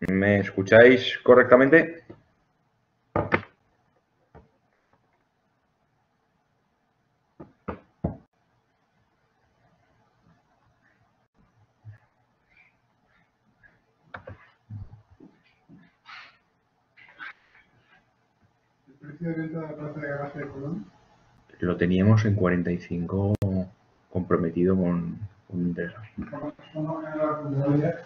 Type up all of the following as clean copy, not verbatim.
¿Me escucháis correctamente? ¿El precio de venta de la plaza de garaje de Colón? Lo teníamos en 45 comprometido con un interesado. ¿Cómo era la comunidad?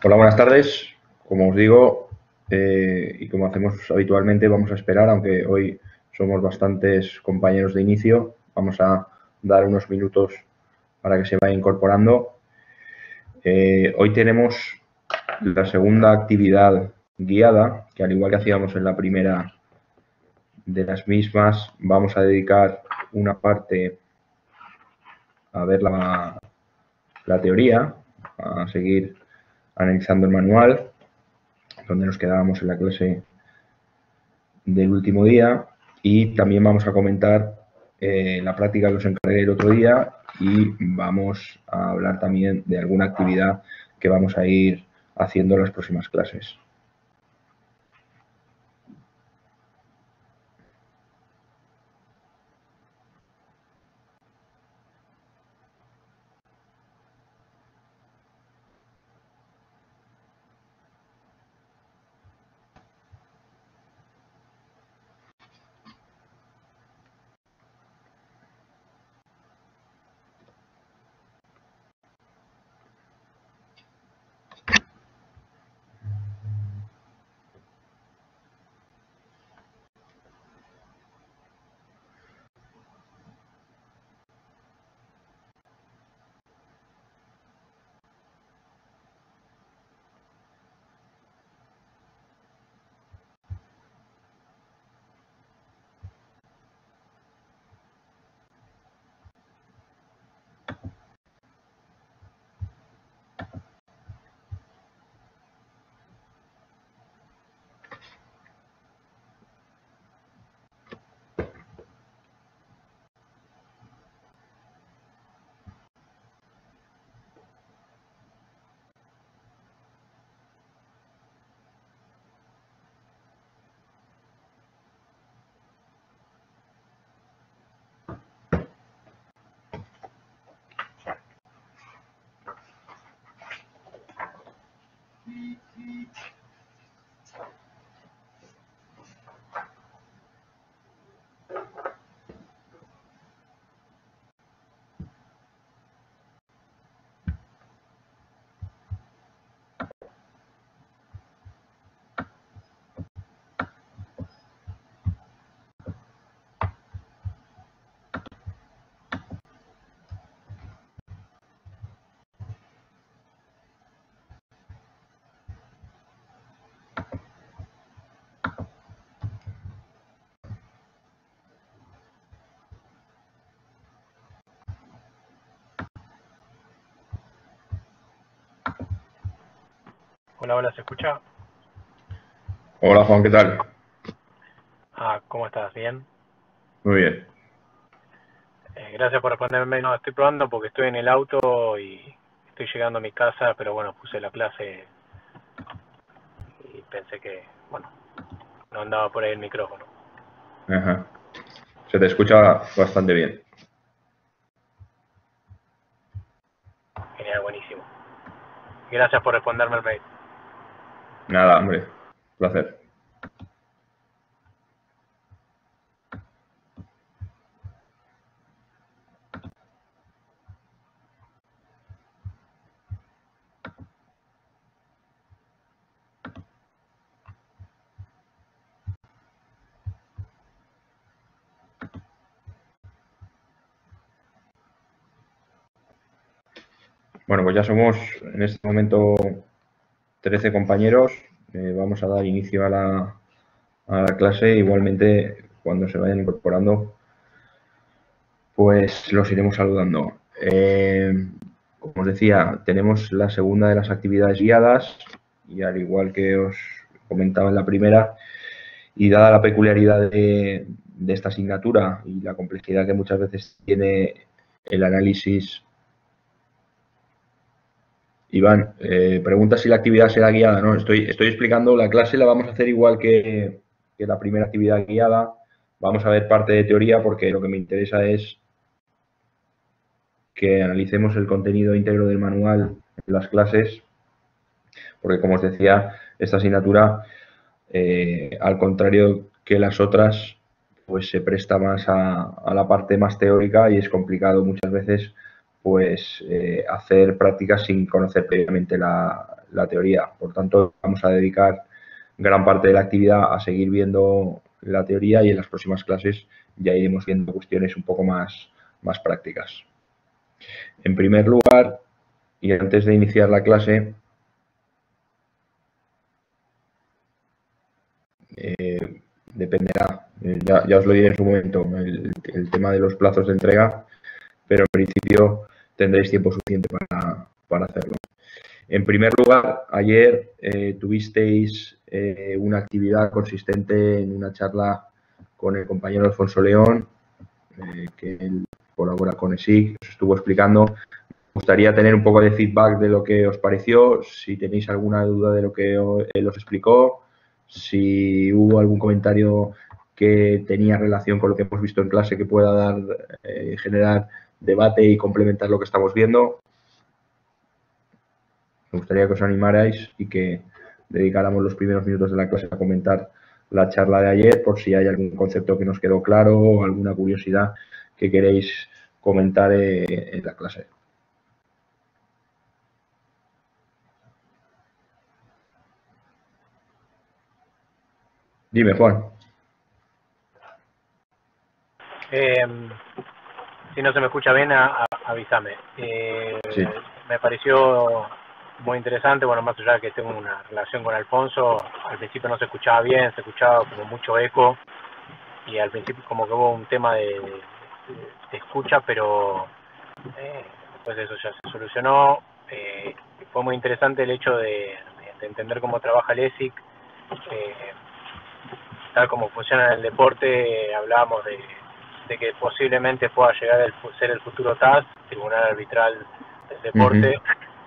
Hola, buenas tardes. Como os digo, y como hacemos habitualmente, vamos a esperar, aunque hoy somos bastantes compañeros de inicio. Vamos a dar unos minutos para que se vaya incorporando. Hoy tenemos la segunda actividad guiada, que al igual que hacíamos en la primera de las mismas, vamos a dedicar una parte a ver la teoría, a seguir analizando el manual, donde nos quedábamos en la clase del último día, y también vamos a comentar la práctica que os encargué el otro día y vamos a hablar también de alguna actividad que vamos a ir haciendo en las próximas clases. Hola, hola, ¿se escucha? Hola Juan, ¿qué tal? ¿Cómo estás? ¿Bien? Muy bien. Gracias por responderme. No, estoy probando porque estoy en el auto y estoy llegando a mi casa, pero bueno, puse la clase y pensé que, bueno, no andaba por ahí el micrófono. Ajá. Se te escucha bastante bien. Genial, buenísimo. Gracias por responderme el mail. Nada, hombre, placer. Bueno, pues ya somos en este momento 13 compañeros. Vamos a dar inicio a la clase. Igualmente, cuando se vayan incorporando, pues los iremos saludando. Como os decía, tenemos la segunda de las actividades guiadas y al igual que os comentaba en la primera, y dada la peculiaridad de esta asignatura y la complejidad que muchas veces tiene el análisis. Iván, pregunta si la actividad será guiada. No, estoy explicando, la clase la vamos a hacer igual que la primera actividad guiada. Vamos a ver parte de teoría porque lo que me interesa es que analicemos el contenido íntegro del manual en las clases, porque como os decía, esta asignatura, al contrario que las otras, pues se presta más a la parte más teórica y es complicado muchas veces pues hacer prácticas sin conocer previamente la teoría. Por tanto, vamos a dedicar gran parte de la actividad a seguir viendo la teoría y en las próximas clases ya iremos viendo cuestiones un poco más prácticas. En primer lugar, y antes de iniciar la clase, dependerá, ya os lo diré en su momento, el tema de los plazos de entrega, pero en principio tendréis tiempo suficiente para hacerlo. En primer lugar, ayer tuvisteis una actividad consistente en una charla con el compañero Alfonso León, que él colabora con ESIC, os estuvo explicando. Me gustaría tener un poco de feedback de lo que os pareció, si tenéis alguna duda de lo que él os explicó, si hubo algún comentario que tenía relación con lo que hemos visto en clase que pueda generar debate y complementar lo que estamos viendo. Me gustaría que os animarais y que dedicáramos los primeros minutos de la clase a comentar la charla de ayer por si hay algún concepto que nos quedó claro o alguna curiosidad que queréis comentar en la clase. Dime, Juan. Si no se me escucha bien, avísame. Sí. Me pareció muy interesante, bueno, más allá de que tengo una relación con Alfonso, al principio no se escuchaba bien, se escuchaba como mucho eco, y al principio como que hubo un tema de escucha, pero después de eso ya se solucionó. Fue muy interesante el hecho de entender cómo trabaja el ESIC, tal como funciona en el deporte. Hablábamos de que posiblemente pueda llegar a ser el futuro TAS, Tribunal Arbitral del Deporte.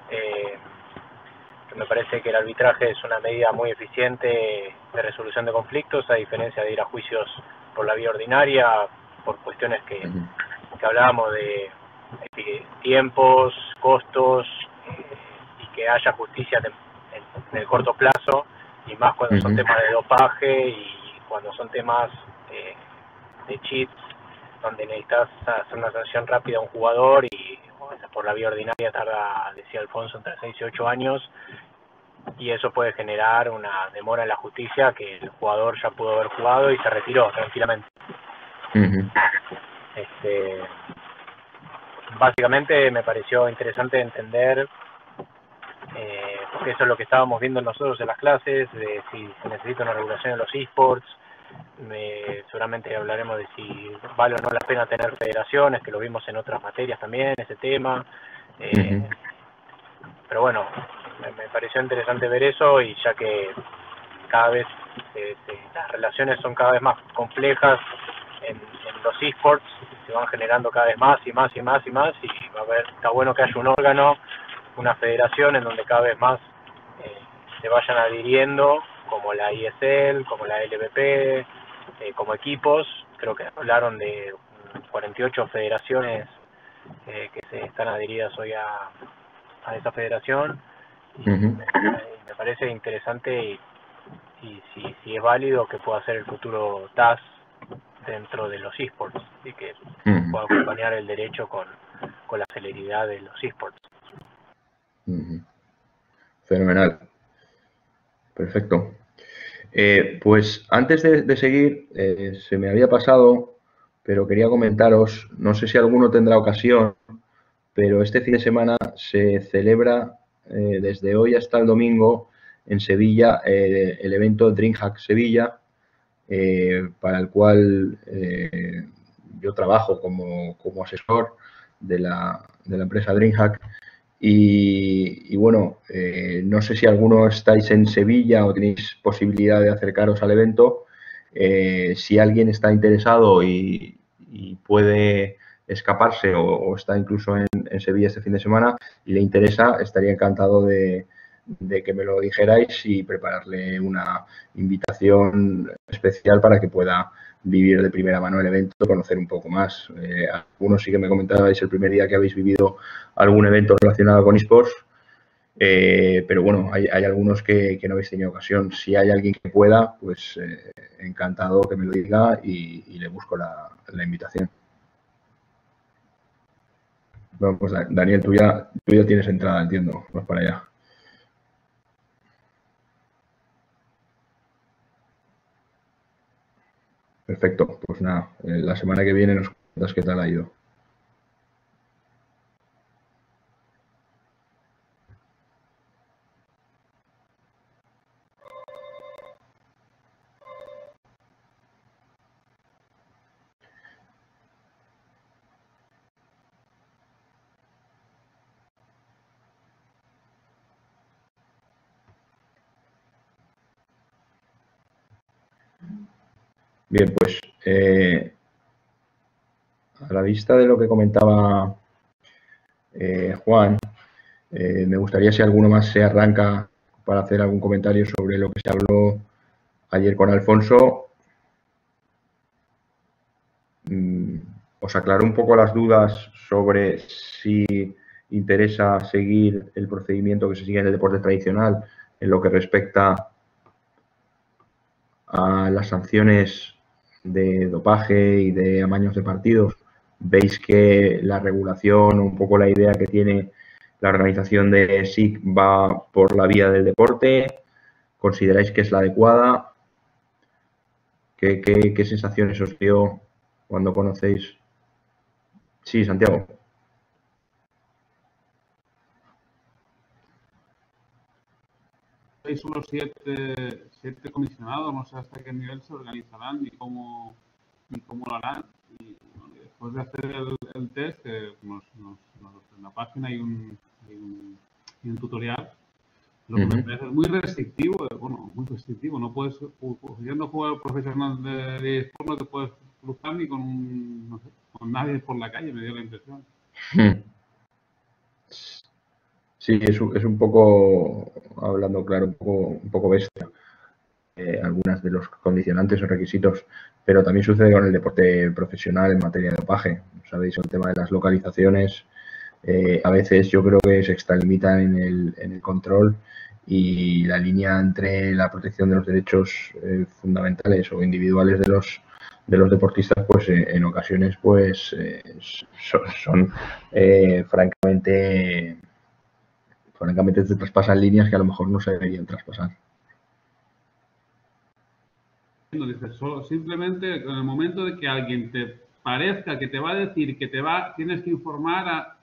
Que me parece que el arbitraje es una medida muy eficiente de resolución de conflictos, a diferencia de ir a juicios por la vía ordinaria, por cuestiones que hablábamos de tiempos, costos, y que haya justicia en el corto plazo, y más cuando son temas de dopaje y cuando son temas de cheats, donde necesitas hacer una sanción rápida a un jugador y por la vía ordinaria tarda, decía Alfonso, entre 6 y 8 años, y eso puede generar una demora en la justicia, que el jugador ya pudo haber jugado y se retiró tranquilamente. Básicamente me pareció interesante entender, porque eso es lo que estábamos viendo nosotros en las clases, de si se necesita una regulación en los eSports. Seguramente hablaremos de si vale o no la pena tener federaciones, que lo vimos en otras materias también, ese tema. Pero bueno, me pareció interesante ver eso, y ya que cada vez las relaciones son cada vez más complejas en los eSports, se van generando cada vez más y más y más y más, y está bueno que haya un órgano, una federación en donde cada vez más se vayan adhiriendo, como la ISL, como la LVP, como equipos. Creo que hablaron de 48 federaciones que se están adheridas hoy a esa federación, y me parece interesante, y si es válido, que pueda ser el futuro TAS dentro de los eSports, y que pueda acompañar el derecho con la celeridad de los eSports. Fenomenal. Perfecto. Pues antes de seguir, se me había pasado, pero quería comentaros, no sé si alguno tendrá ocasión, pero este fin de semana se celebra desde hoy hasta el domingo en Sevilla el evento DreamHack Sevilla, para el cual yo trabajo como asesor de la empresa DreamHack, Y bueno, no sé si alguno estáis en Sevilla o tenéis posibilidad de acercaros al evento. Si alguien está interesado y puede escaparse o está incluso en Sevilla este fin de semana y le interesa, estaría encantado de que me lo dijerais y prepararle una invitación especial para que pueda vivir de primera mano el evento, conocer un poco más. Algunos sí que me comentabais el primer día que habéis vivido algún evento relacionado con eSports, pero bueno, hay algunos que no habéis tenido ocasión. Si hay alguien que pueda, pues encantado que me lo diga y le busco la invitación. Bueno, pues Daniel, tú ya tienes entrada, entiendo. Vamos para allá. Perfecto, pues nada, la semana que viene nos cuentas qué tal ha ido. Bien, pues a la vista de lo que comentaba Juan, me gustaría si alguno más se arranca para hacer algún comentario sobre lo que se habló ayer con Alfonso. Os aclaró un poco las dudas sobre si interesa seguir el procedimiento que se sigue en el deporte tradicional en lo que respecta a las sanciones de dopaje y de amaños de partidos. Veis que la regulación, un poco la idea que tiene la organización de SIC va por la vía del deporte. ¿Consideráis que es la adecuada? ¿Qué sensaciones os dio cuando conocéis? Sí, Santiago. Hay solo siete comisionados, no sé hasta qué nivel se organizarán ni cómo lo harán. Y bueno, después de hacer el test, en la página hay un tutorial. Lo que me parece muy restrictivo, muy restrictivo. No puedes, siendo jugador profesional de eSports, no te puedes cruzar ni con nadie por la calle, me dio la impresión. Sí, es un poco, hablando claro, un poco bestia. Algunas de los condicionantes o requisitos, pero también sucede con el deporte profesional en materia de dopaje. Sabéis, el tema de las localizaciones, a veces yo creo que se extralimitan en el control y la línea entre la protección de los derechos fundamentales o individuales de los deportistas, pues en ocasiones pues son francamente se traspasan líneas que a lo mejor no se deberían traspasar. Dices, simplemente en el momento de que alguien te parezca que te va a decir que tienes que informar a...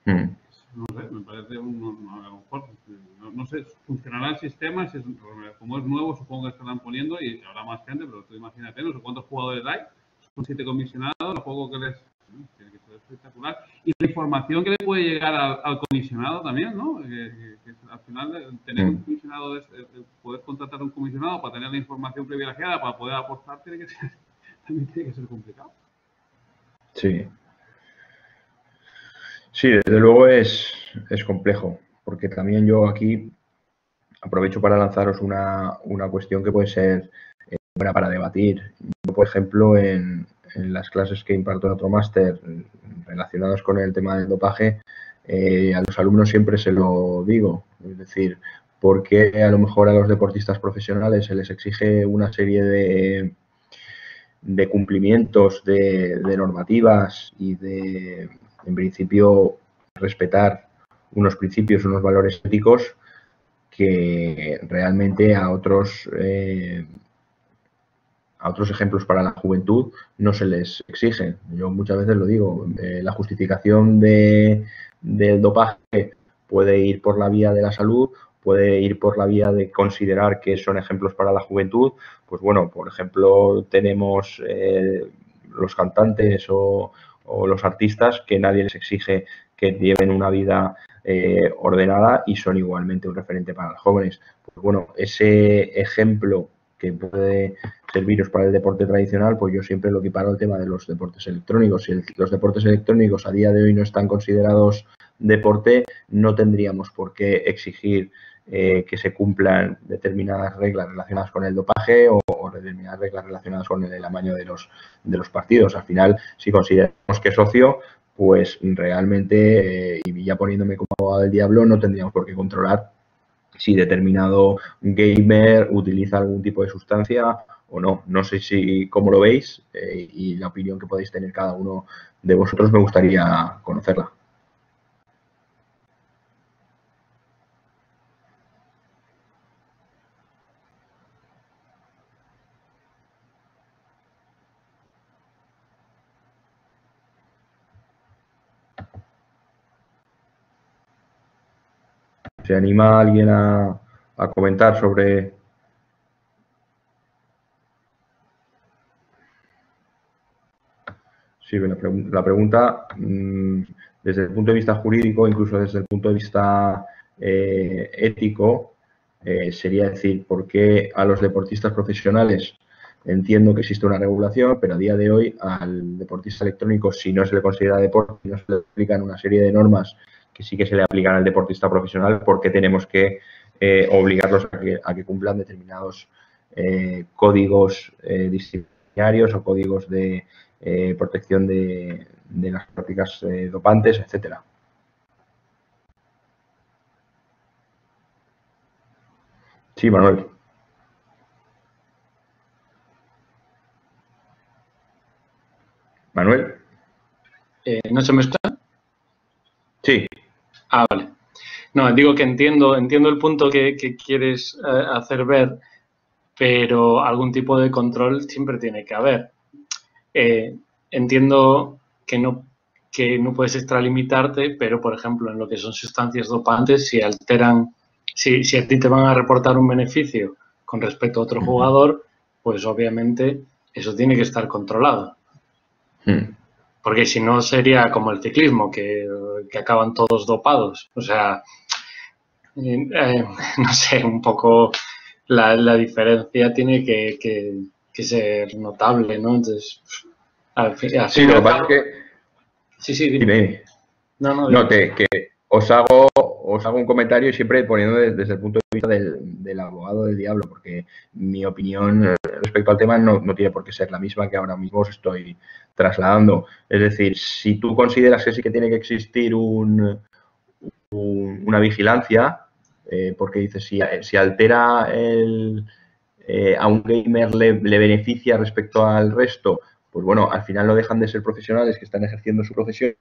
No sé, me parece a lo mejor, no sé, funcionará el sistema, como es nuevo supongo que estarán poniendo y habrá más gente, pero tú imagínate, no sé cuántos jugadores hay, son 7 comisionados, lo poco que les... tiene que ser espectacular. Y la información que le puede llegar al comisionado también, ¿no? Que al final tener un comisionado, poder contratar un comisionado para tener la información privilegiada, para poder apostar, también tiene que ser complicado. Sí. Sí, desde luego es complejo, porque también yo aquí aprovecho para lanzaros una cuestión que puede ser buena para debatir. Yo, por ejemplo, en las clases que imparto en otro máster relacionados con el tema del dopaje, a los alumnos siempre se lo digo, es decir, ¿por qué a lo mejor a los deportistas profesionales se les exige una serie de cumplimientos, de normativas y de, en principio, respetar unos principios, unos valores éticos que realmente a otros ejemplos para la juventud no se les exigen? Yo muchas veces lo digo, la justificación del dopaje puede ir por la vía de la salud, puede ir por la vía de considerar que son ejemplos para la juventud. Pues bueno, por ejemplo, tenemos los cantantes o los artistas que nadie les exige que lleven una vida ordenada y son igualmente un referente para los jóvenes. Pues bueno, ese ejemplo que puede serviros para el deporte tradicional, pues yo siempre lo equiparo al tema de los deportes electrónicos. Si los deportes electrónicos a día de hoy no están considerados deporte, no tendríamos por qué exigir que se cumplan determinadas reglas relacionadas con el dopaje o determinadas reglas relacionadas con el amaño de los partidos. Al final, si consideramos que es ocio, pues realmente, y ya poniéndome como abogado del diablo, no tendríamos por qué controlar si determinado gamer utiliza algún tipo de sustancia o no. No sé cómo lo veis y la opinión que podéis tener cada uno de vosotros me gustaría conocerla. ¿Se anima alguien a comentar sobre...? Sí, la pregunta, desde el punto de vista jurídico, incluso desde el punto de vista ético, sería decir, ¿por qué a los deportistas profesionales entiendo que existe una regulación, pero a día de hoy al deportista electrónico, si no se le considera deporte, no se le aplican una serie de normas que sí que se le aplican al deportista profesional, ¿por qué tenemos que obligarlos a que cumplan determinados códigos disciplinarios o códigos de protección de las prácticas dopantes, etcétera? Sí, Manuel. Manuel. ¿No se me escucha? Sí. Ah, vale. No, digo que entiendo el punto que quieres hacer ver, pero algún tipo de control siempre tiene que haber. Entiendo que no puedes extralimitarte, pero, por ejemplo, en lo que son sustancias dopantes, si alteran, si a ti te van a reportar un beneficio con respecto a otro jugador, pues obviamente eso tiene que estar controlado. Porque si no sería como el ciclismo, que acaban todos dopados. O sea, no sé, un poco la diferencia tiene que ser notable, ¿no? Entonces, al fin sí, lo que pasa es que... Sí, dime. No, que os hago un comentario siempre poniendo desde el punto de vista del abogado del diablo, porque mi opinión respecto al tema no tiene por qué ser la misma que ahora mismo os estoy trasladando. Es decir, si tú consideras que sí que tiene que existir una vigilancia, porque dices, si altera a un gamer le beneficia respecto al resto, pues bueno, al final no dejan de ser profesionales que están ejerciendo su profesión.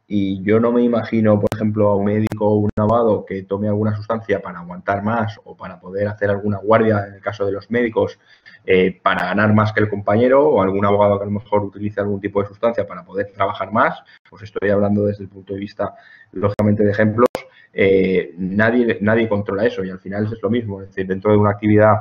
Y yo no me imagino, por ejemplo, a un médico o un abogado que tome alguna sustancia para aguantar más o para poder hacer alguna guardia, en el caso de los médicos, para ganar más que el compañero, o algún abogado que a lo mejor utilice algún tipo de sustancia para poder trabajar más. Pues estoy hablando desde el punto de vista, lógicamente, de ejemplos. Nadie controla eso y al final es lo mismo. Es decir, dentro de una actividad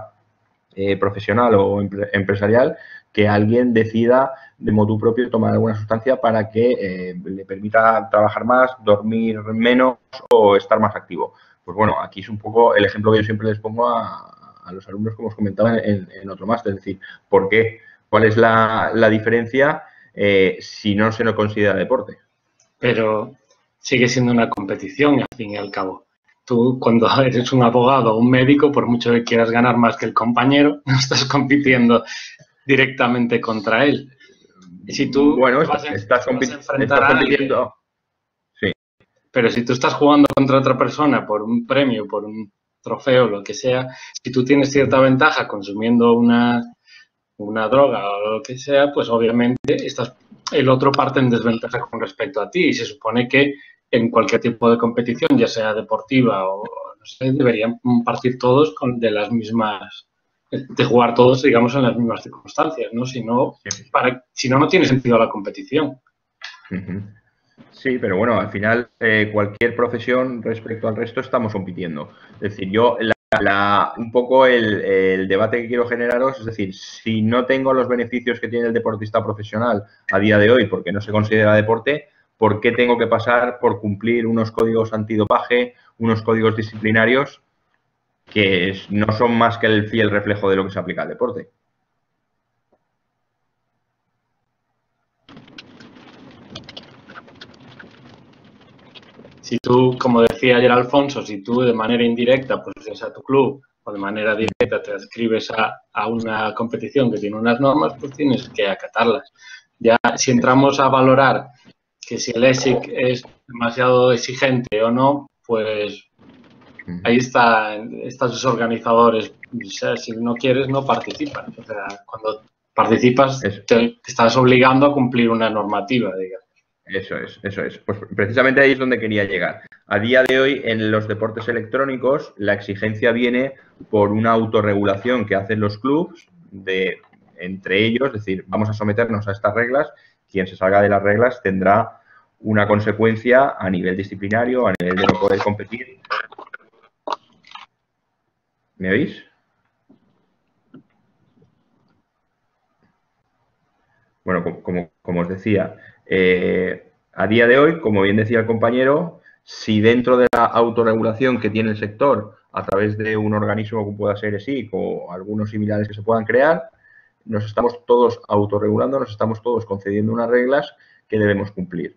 profesional o empresarial, que alguien decida de motu propio tomar alguna sustancia para que le permita trabajar más, dormir menos o estar más activo. Pues bueno, aquí es un poco el ejemplo que yo siempre les pongo a los alumnos, como os comentaba en otro máster, es decir, ¿por qué? ¿Cuál es la diferencia si no se lo considera deporte? Pero sigue siendo una competición, al fin y al cabo. Tú, cuando eres un abogado o un médico, por mucho que quieras ganar más que el compañero, no estás compitiendo directamente contra él. Y si tú estás compitiendo. Sí. Pero si tú estás jugando contra otra persona por un premio, por un trofeo, lo que sea, si tú tienes cierta ventaja consumiendo una droga o lo que sea, pues obviamente el otro parte en desventaja con respecto a ti. Y se supone que en cualquier tipo de competición, ya sea deportiva o no sé, deberían partir todos de las mismas, de jugar todos, digamos, en las mismas circunstancias, ¿no? Si no, no tiene sentido la competición. Sí, pero bueno, al final cualquier profesión respecto al resto estamos compitiendo. Es decir, yo un poco el debate que quiero generaros, es decir, si no tengo los beneficios que tiene el deportista profesional a día de hoy porque no se considera deporte, ¿por qué tengo que pasar por cumplir unos códigos antidopaje, unos códigos disciplinarios que no son más que el fiel reflejo de lo que se aplica al deporte? Si tú, como decía ayer Alfonso, si tú de manera indirecta pues a tu club o de manera directa te adscribes a una competición que tiene unas normas, pues tienes que acatarlas. Ya si entramos a valorar que si el ESIC es demasiado exigente o no, pues ahí están sus organizadores. O sea, si no quieres, no participas. O sea, cuando participas te estás obligando a cumplir una normativa, digamos. Eso es. Pues precisamente ahí es donde quería llegar. A día de hoy, en los deportes electrónicos, la exigencia viene por una autorregulación que hacen los clubes entre ellos, es decir, vamos a someternos a estas reglas. Quien se salga de las reglas tendrá una consecuencia a nivel disciplinario, a nivel de no poder competir. ¿Me oís? Bueno, como os decía, a día de hoy, como bien decía el compañero, si dentro de la autorregulación que tiene el sector a través de un organismo que pueda ser ESIC o algunos similares que se puedan crear, nos estamos todos autorregulando, nos estamos todos concediendo unas reglas que debemos cumplir.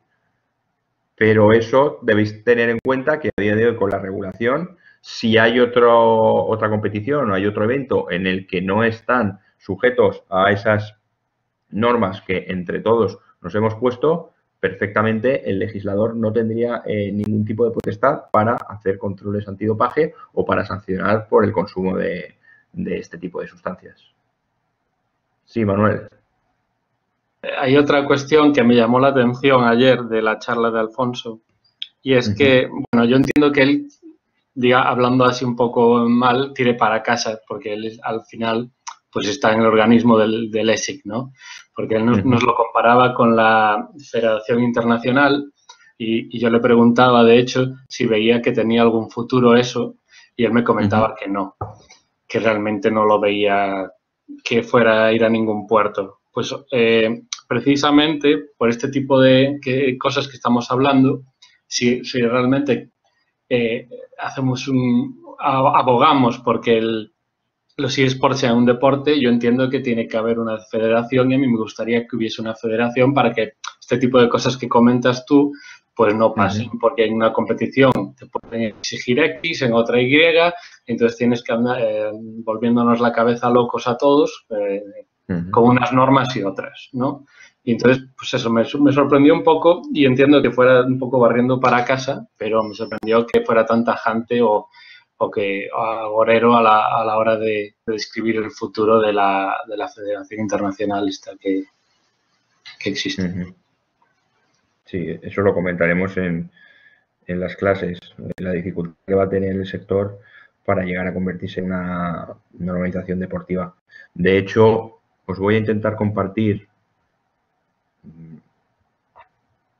Pero eso debéis tener en cuenta que a día de hoy con la regulación, si hay otra competición o hay otro evento en el que no están sujetos a esas normas que entre todos nos hemos puesto, perfectamente el legislador no tendría ningún tipo de potestad para hacer controles antidopaje o para sancionar por el consumo de este tipo de sustancias. Sí, Manuel. Hay otra cuestión que me llamó la atención ayer de la charla de Alfonso, y es que, bueno, yo entiendo que él, hablando así un poco mal, tire para casa, porque él al final pues está en el organismo del ESIC, ¿no? Porque él nos lo comparaba con la Federación Internacional y yo le preguntaba, de hecho, si veía que tenía algún futuro eso, y él me comentaba que no, que realmente no lo veía que fuera a ir a ningún puerto. Pues precisamente por este tipo de cosas que estamos hablando, si realmente abogamos porque los eSports sean un deporte, yo entiendo que tiene que haber una federación y a mí me gustaría que hubiese una federación para que este tipo de cosas que comentas tú pues no pasen, porque en una competición te pueden exigir X, en otra Y, entonces tienes que andar volviéndonos la cabeza locos a todos con unas normas y otras, ¿no? Y entonces, pues eso, me sorprendió un poco y entiendo que fuera un poco barriendo para casa, pero me sorprendió que fuera tan tajante o que agorero a la hora de describir el futuro de la Federación Internacional esta que existe. Sí, eso lo comentaremos en las clases, la dificultad que va a tener el sector para llegar a convertirse en una organización deportiva. De hecho, os voy a intentar compartir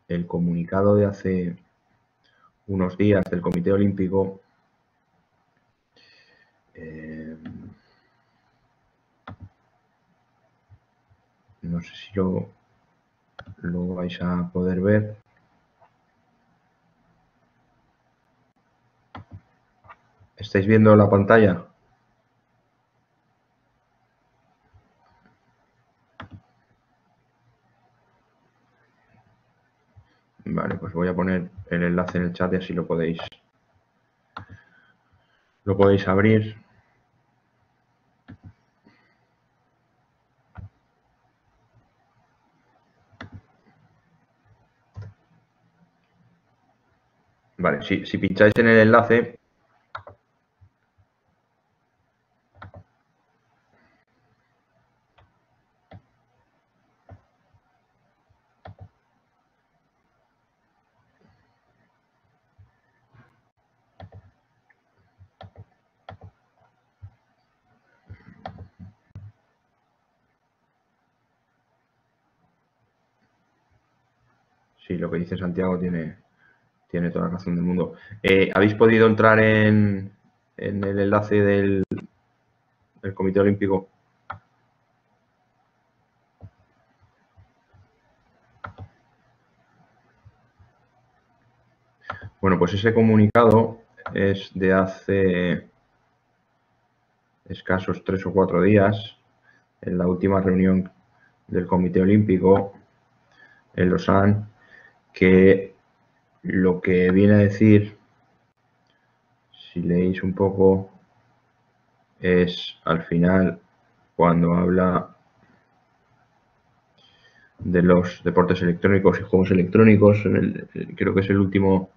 el comunicado de hace unos días del Comité Olímpico. No sé si lo vais a poder ver. ¿Estáis viendo la pantalla? Vale, pues voy a poner el enlace en el chat y así lo podéis abrir. Vale, si pincháis en el enlace, sí, lo que dice Santiago tiene toda la razón del mundo. ¿Habéis podido entrar en el enlace del Comité Olímpico? Bueno, pues ese comunicado es de hace escasos 3 o 4 días, en la última reunión del Comité Olímpico en Lausanne, que lo que viene a decir, si leéis un poco, es al final cuando habla de los deportes electrónicos y juegos electrónicos, creo que es el último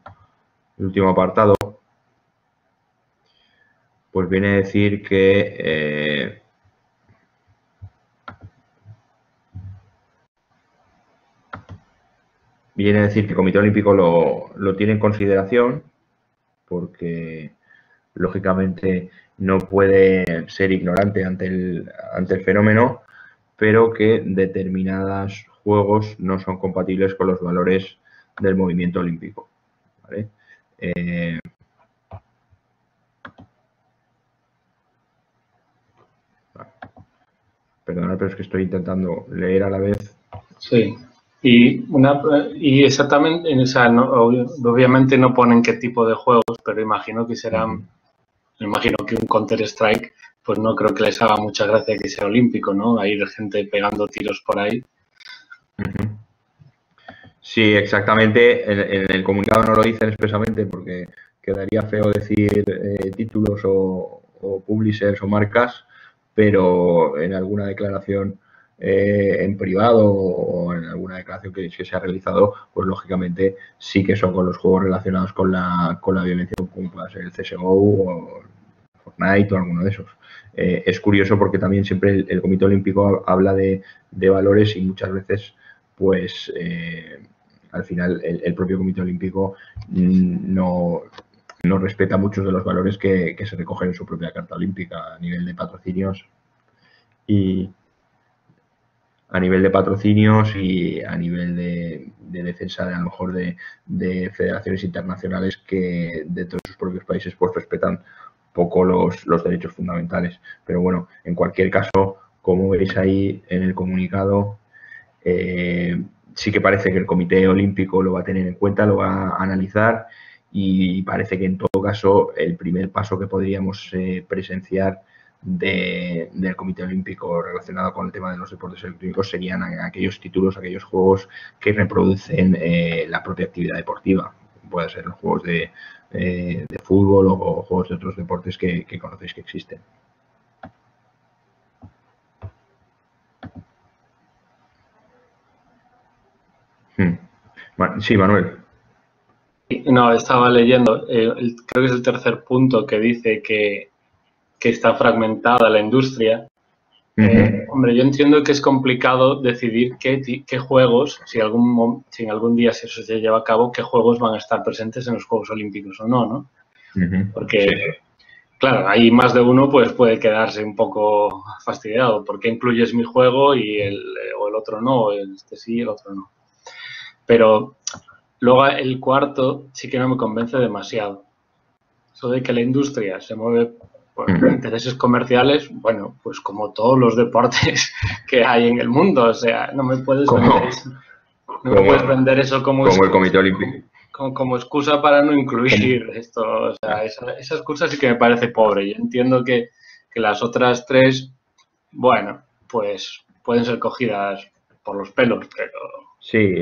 apartado, pues viene a decir que el Comité Olímpico lo tiene en consideración porque lógicamente no puede ser ignorante ante el fenómeno, pero que determinados juegos no son compatibles con los valores del movimiento olímpico, ¿vale? Perdonad, pero es que estoy intentando leer a la vez. Sí. Y exactamente, o sea, obviamente no ponen qué tipo de juegos, pero imagino que serán, me imagino que un Counter-Strike, pues no creo que les haga mucha gracia que sea olímpico, ¿no? A ir gente pegando tiros por ahí. Sí, exactamente. En el comunicado no lo dicen expresamente porque quedaría feo decir títulos o publishers o marcas, pero en alguna declaración en privado o en alguna declaración que se ha realizado, pues lógicamente sí que son con los juegos relacionados con la violencia, como pueda ser el CSGO o Fortnite o alguno de esos. Es curioso porque también siempre el Comité Olímpico habla de valores y muchas veces pues al final el propio Comité Olímpico no respeta muchos de los valores que se recogen en su propia Carta Olímpica a nivel de patrocinios y a nivel de defensa de, a lo mejor de federaciones internacionales que dentro de sus propios países pues respetan poco los derechos fundamentales. Pero bueno, en cualquier caso, como veis ahí en el comunicado, sí que parece que el Comité Olímpico lo va a tener en cuenta, lo va a analizar y parece que en todo caso el primer paso que podríamos presenciar del Comité Olímpico relacionado con el tema de los deportes electrónicos serían aquellos títulos, aquellos juegos que reproducen la propia actividad deportiva. Pueden ser los juegos de fútbol o juegos de otros deportes que conocéis que existen. Sí, Manuel. No, estaba leyendo, creo que es el tercer punto que dice que está fragmentada la industria. Hombre, yo entiendo que es complicado decidir qué juegos, si en algún día si eso se lleva a cabo, qué juegos van a estar presentes en los Juegos Olímpicos o no, ¿no? Porque, claro, hay más de uno, pues puede quedarse un poco fastidiado. ¿Por qué incluyes mi juego o el otro no? Este sí y el otro no. Pero luego el cuarto sí que no me convence demasiado. Eso de que la industria se mueve por intereses comerciales, bueno, pues como todos los deportes que hay en el mundo, o sea, no me puedes vender eso como el Comité Olímpico. Como excusa para no incluir esto, o sea, esa excusa sí que me parece pobre. Yo entiendo que las otras tres, bueno, pues pueden ser cogidas por los pelos, pero... Sí,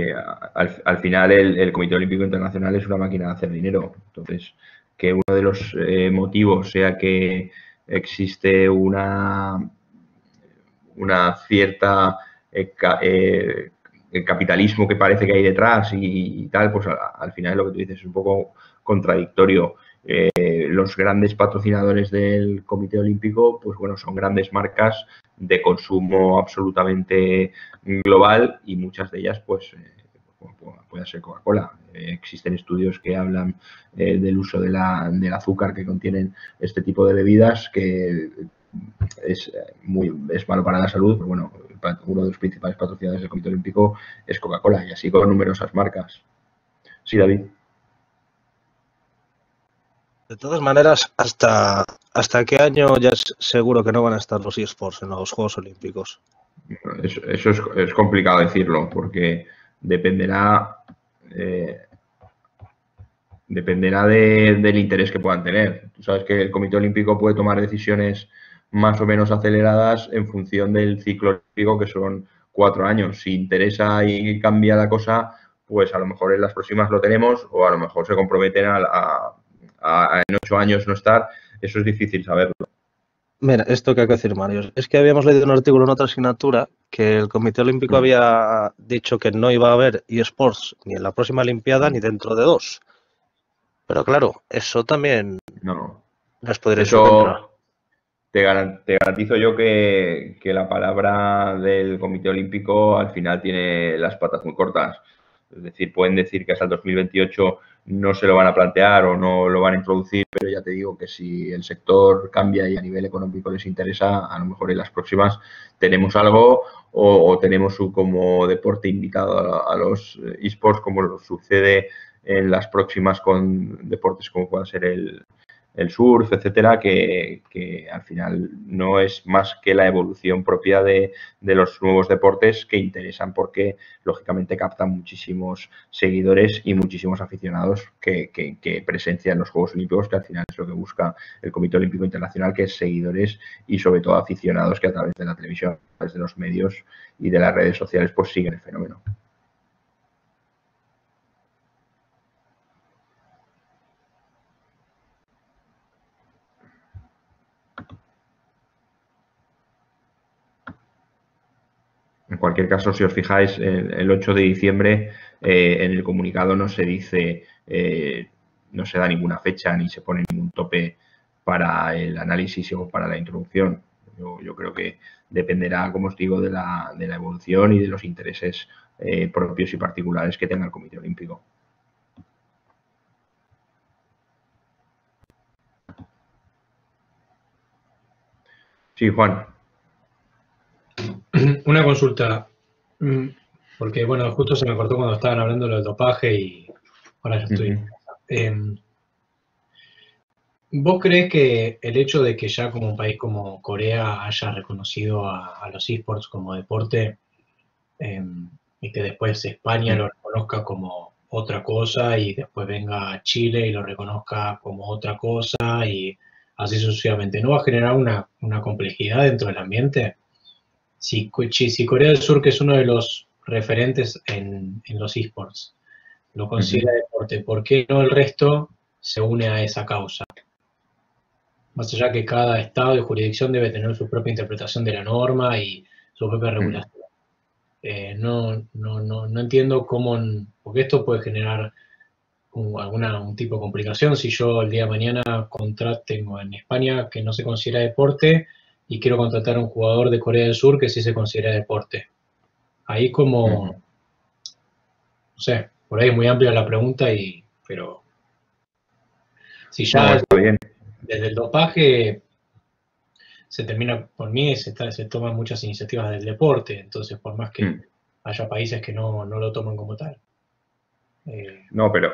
al final el Comité Olímpico Internacional es una máquina de hacer dinero, entonces que uno de los motivos sea que existe una cierta el capitalismo que parece que hay detrás y tal, pues al final lo que tú dices es un poco contradictorio. Los grandes patrocinadores del Comité Olímpico, pues bueno, son grandes marcas de consumo absolutamente global y muchas de ellas, pues, puede ser Coca-Cola. Existen estudios que hablan del uso del azúcar que contienen este tipo de bebidas, que es malo para la salud, pero bueno, uno de los principales patrocinadores del Comité Olímpico es Coca-Cola y así con numerosas marcas. Sí, David. De todas maneras, ¿hasta qué año ya es seguro que no van a estar los eSports en los Juegos Olímpicos? Eso es complicado decirlo porque dependerá dependerá del interés que puedan tener. Tú sabes que el Comité Olímpico puede tomar decisiones más o menos aceleradas en función del ciclo olímpico, que son 4 años. Si interesa y cambia la cosa, pues a lo mejor en las próximas lo tenemos, o a lo mejor se comprometen a en 8 años no estar. Eso es difícil saberlo. Mira, esto que hay que decir, Mario, es que habíamos leído un artículo en otra asignatura que el Comité Olímpico había dicho que no iba a haber eSports ni en la próxima Olimpiada ni dentro de 2. Pero claro, eso también No. nos podría ser Eso contra. te garantizo yo que la palabra del Comité Olímpico al final tiene las patas muy cortas. Es decir, pueden decir que hasta el 2028 no se lo van a plantear o no lo van a introducir, pero ya te digo que si el sector cambia y a nivel económico les interesa, a lo mejor en las próximas tenemos algo o tenemos como deporte invitado a los eSports, como sucede en las próximas con deportes como pueda ser el surf, etcétera, que al final no es más que la evolución propia de los nuevos deportes que interesan porque, lógicamente, captan muchísimos seguidores y muchísimos aficionados que presencian los Juegos Olímpicos, que al final es lo que busca el Comité Olímpico Internacional, que es seguidores y, sobre todo, aficionados que a través de la televisión, a través de los medios y de las redes sociales, pues siguen el fenómeno. En cualquier caso, si os fijáis, el 8 de diciembre en el comunicado no se dice, no se da ninguna fecha ni se pone ningún tope para el análisis o para la introducción. Yo creo que dependerá, como os digo, de la evolución y de los intereses propios y particulares que tenga el Comité Olímpico. Sí, Juan. Una consulta, porque bueno, justo se me cortó cuando estaban hablando del dopaje y ahora ya estoy. ¿Vos crees que el hecho de que ya como un país como Corea haya reconocido a los eSports como deporte y que después España lo reconozca como otra cosa y después venga Chile y lo reconozca como otra cosa y así sucesivamente, ¿no va a generar una complejidad dentro del ambiente? Si Corea del Sur, que es uno de los referentes en los eSports, lo considera deporte, ¿por qué no el resto se une a esa causa? Más allá que cada estado y jurisdicción debe tener su propia interpretación de la norma y su propia regulación. No entiendo cómo, porque esto puede generar un tipo de complicación. Si yo el día de mañana tengo en España que no se considera deporte y quiero contratar a un jugador de Corea del Sur que sí se considera deporte. Ahí como, no sé, por ahí es muy amplia la pregunta, pero si ya no, está bien. Desde el dopaje se termina, por mí se toman muchas iniciativas del deporte, entonces por más que haya países que no lo toman como tal. No, pero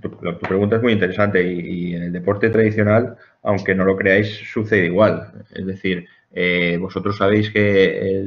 tu pregunta es muy interesante y en el deporte tradicional, aunque no lo creáis, sucede igual. Es decir, vosotros sabéis que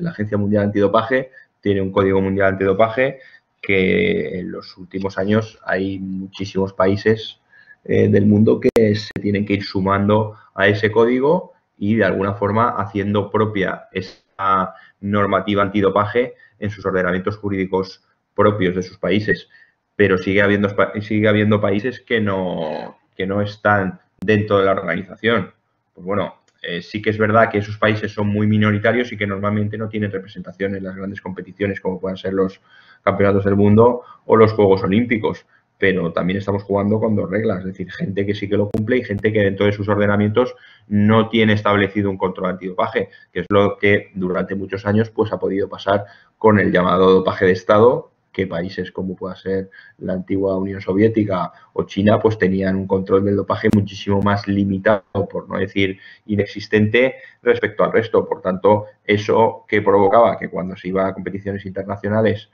la Agencia Mundial Antidopaje tiene un código mundial antidopaje que en los últimos años hay muchísimos países del mundo que se tienen que ir sumando a ese código y de alguna forma haciendo propia esa normativa antidopaje en sus ordenamientos jurídicos propios de sus países. Pero sigue habiendo países que no están dentro de la organización. Pues bueno, sí que es verdad que esos países son muy minoritarios y que normalmente no tienen representación en las grandes competiciones como puedan ser los campeonatos del mundo o los Juegos Olímpicos. Pero también estamos jugando con dos reglas, es decir, gente que sí que lo cumple y gente que dentro de sus ordenamientos no tiene establecido un control antidopaje, que es lo que durante muchos años pues ha podido pasar con el llamado dopaje de Estado, que países como pueda ser la antigua Unión Soviética o China pues tenían un control del dopaje muchísimo más limitado, por no decir inexistente, respecto al resto. Por tanto, eso que provocaba que cuando se iba a competiciones internacionales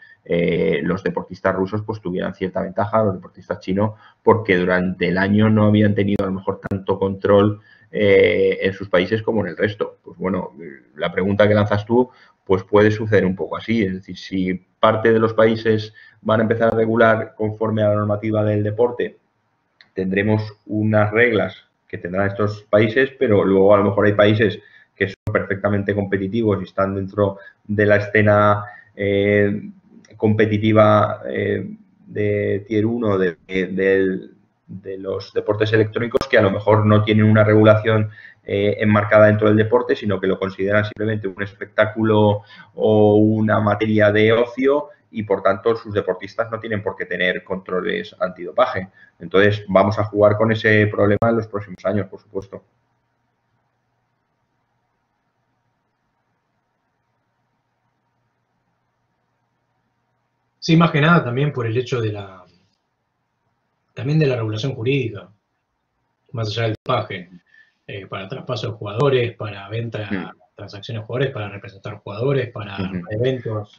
los deportistas rusos pues tuvieran cierta ventaja, los deportistas chinos, porque durante el año no habían tenido a lo mejor tanto control en sus países como en el resto. Pues bueno, la pregunta que lanzas tú pues puede suceder un poco así. Es decir, si parte de los países van a empezar a regular conforme a la normativa del deporte tendremos unas reglas que tendrán estos países, pero luego a lo mejor hay países que son perfectamente competitivos y están dentro de la escena competitiva de Tier 1 de los deportes electrónicos, que a lo mejor no tienen una regulación enmarcada dentro del deporte, sino que lo consideran simplemente un espectáculo o una materia de ocio, y por tanto sus deportistas no tienen por qué tener controles antidopaje. Entonces vamos a jugar con ese problema en los próximos años, por supuesto. Sí, más que nada también por el hecho de la regulación jurídica, más allá del dopaje, para traspaso de jugadores, para venta, transacciones de jugadores, para representar jugadores, para eventos.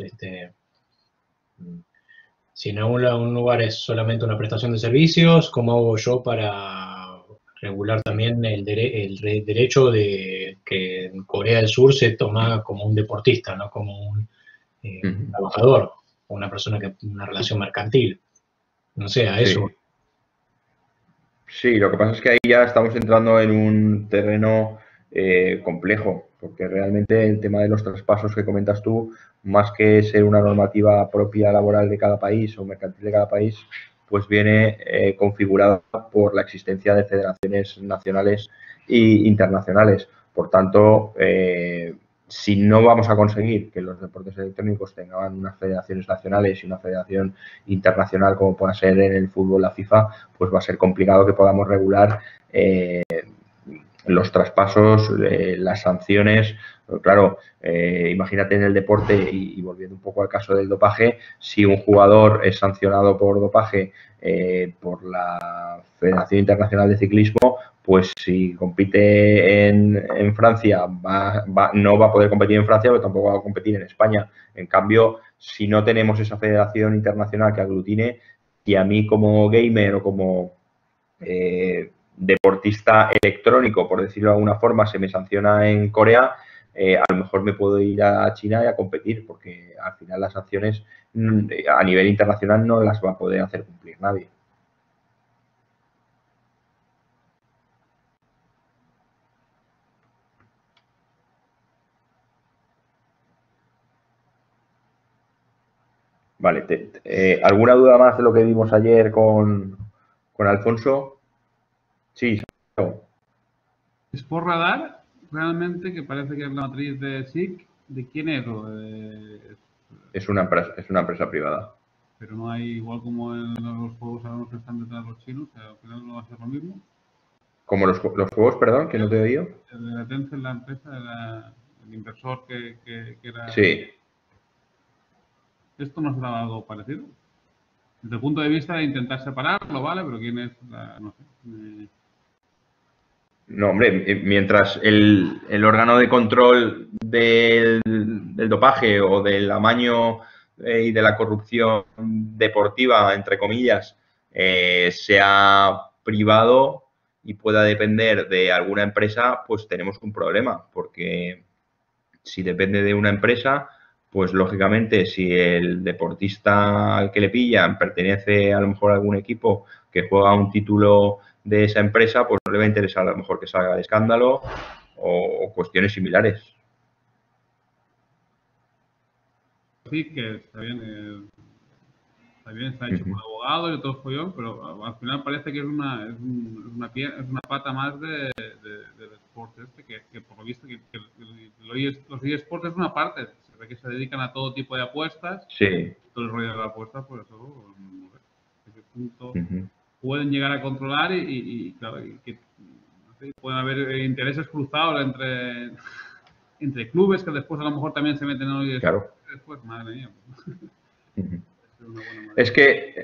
Si en un lugar es solamente una prestación de servicios, ¿cómo hago yo para regular también el derecho de que en Corea del Sur se toma como un deportista, no como un trabajador o una persona que una relación mercantil? No sé, a eso. Sí, lo que pasa es que ahí ya estamos entrando en un terreno complejo, porque realmente el tema de los traspasos que comentas tú, más que ser una normativa propia laboral de cada país o mercantil de cada país, pues viene configurada por la existencia de federaciones nacionales e internacionales. Por tanto, si no vamos a conseguir que los deportes electrónicos tengan unas federaciones nacionales y una federación internacional, como pueda ser en el fútbol la FIFA, pues va a ser complicado que podamos regular los traspasos, las sanciones. Claro, imagínate en el deporte, y volviendo un poco al caso del dopaje, si un jugador es sancionado por dopaje por la Federación Internacional de Ciclismo, pues si compite en Francia no va a poder competir en Francia, pero tampoco va a competir en España. En cambio, si no tenemos esa federación internacional que aglutine, y a mí como gamer o como deportista electrónico, por decirlo de alguna forma, se me sanciona en Corea, a lo mejor me puedo ir a China y a competir, porque al final las sanciones a nivel internacional no las va a poder hacer cumplir nadie. Vale, ¿alguna duda más de lo que vimos ayer con Alfonso? Sí. Sport Radar, realmente, que parece que es la matriz de SIC, ¿de quién es? Es una empresa privada. Pero no hay, igual como en los juegos sabemos que están detrás de los chinos, al final no va a ser lo mismo. Como los juegos, perdón, que no te he oído. El de la Tencent, la empresa, el inversor que era... Sí. ¿Esto no será algo parecido? Desde el punto de vista de intentar separarlo, ¿vale? Pero quién es no sé. No, hombre, mientras el órgano de control del dopaje o del amaño y de la corrupción deportiva, entre comillas, sea privado y pueda depender de alguna empresa, pues tenemos un problema, porque si depende de una empresa, pues lógicamente si el deportista al que le pillan pertenece a lo mejor a algún equipo que juega un título de esa empresa, pues no le va a interesar a lo mejor que salga de escándalo o cuestiones similares. Sí, que está bien, está hecho por abogado y todo follón, pero al final parece que es una pata más del deporte que por lo visto los eSports es una parte, se ve que se dedican a todo tipo de apuestas. Sí. Todo el rollo de la apuesta, por eso no sé hasta qué punto pueden llegar a controlar y claro, que no sé, pueden haber intereses cruzados entre clubes que después a lo mejor también se meten en el eSports. Claro. Después, madre mía. Es que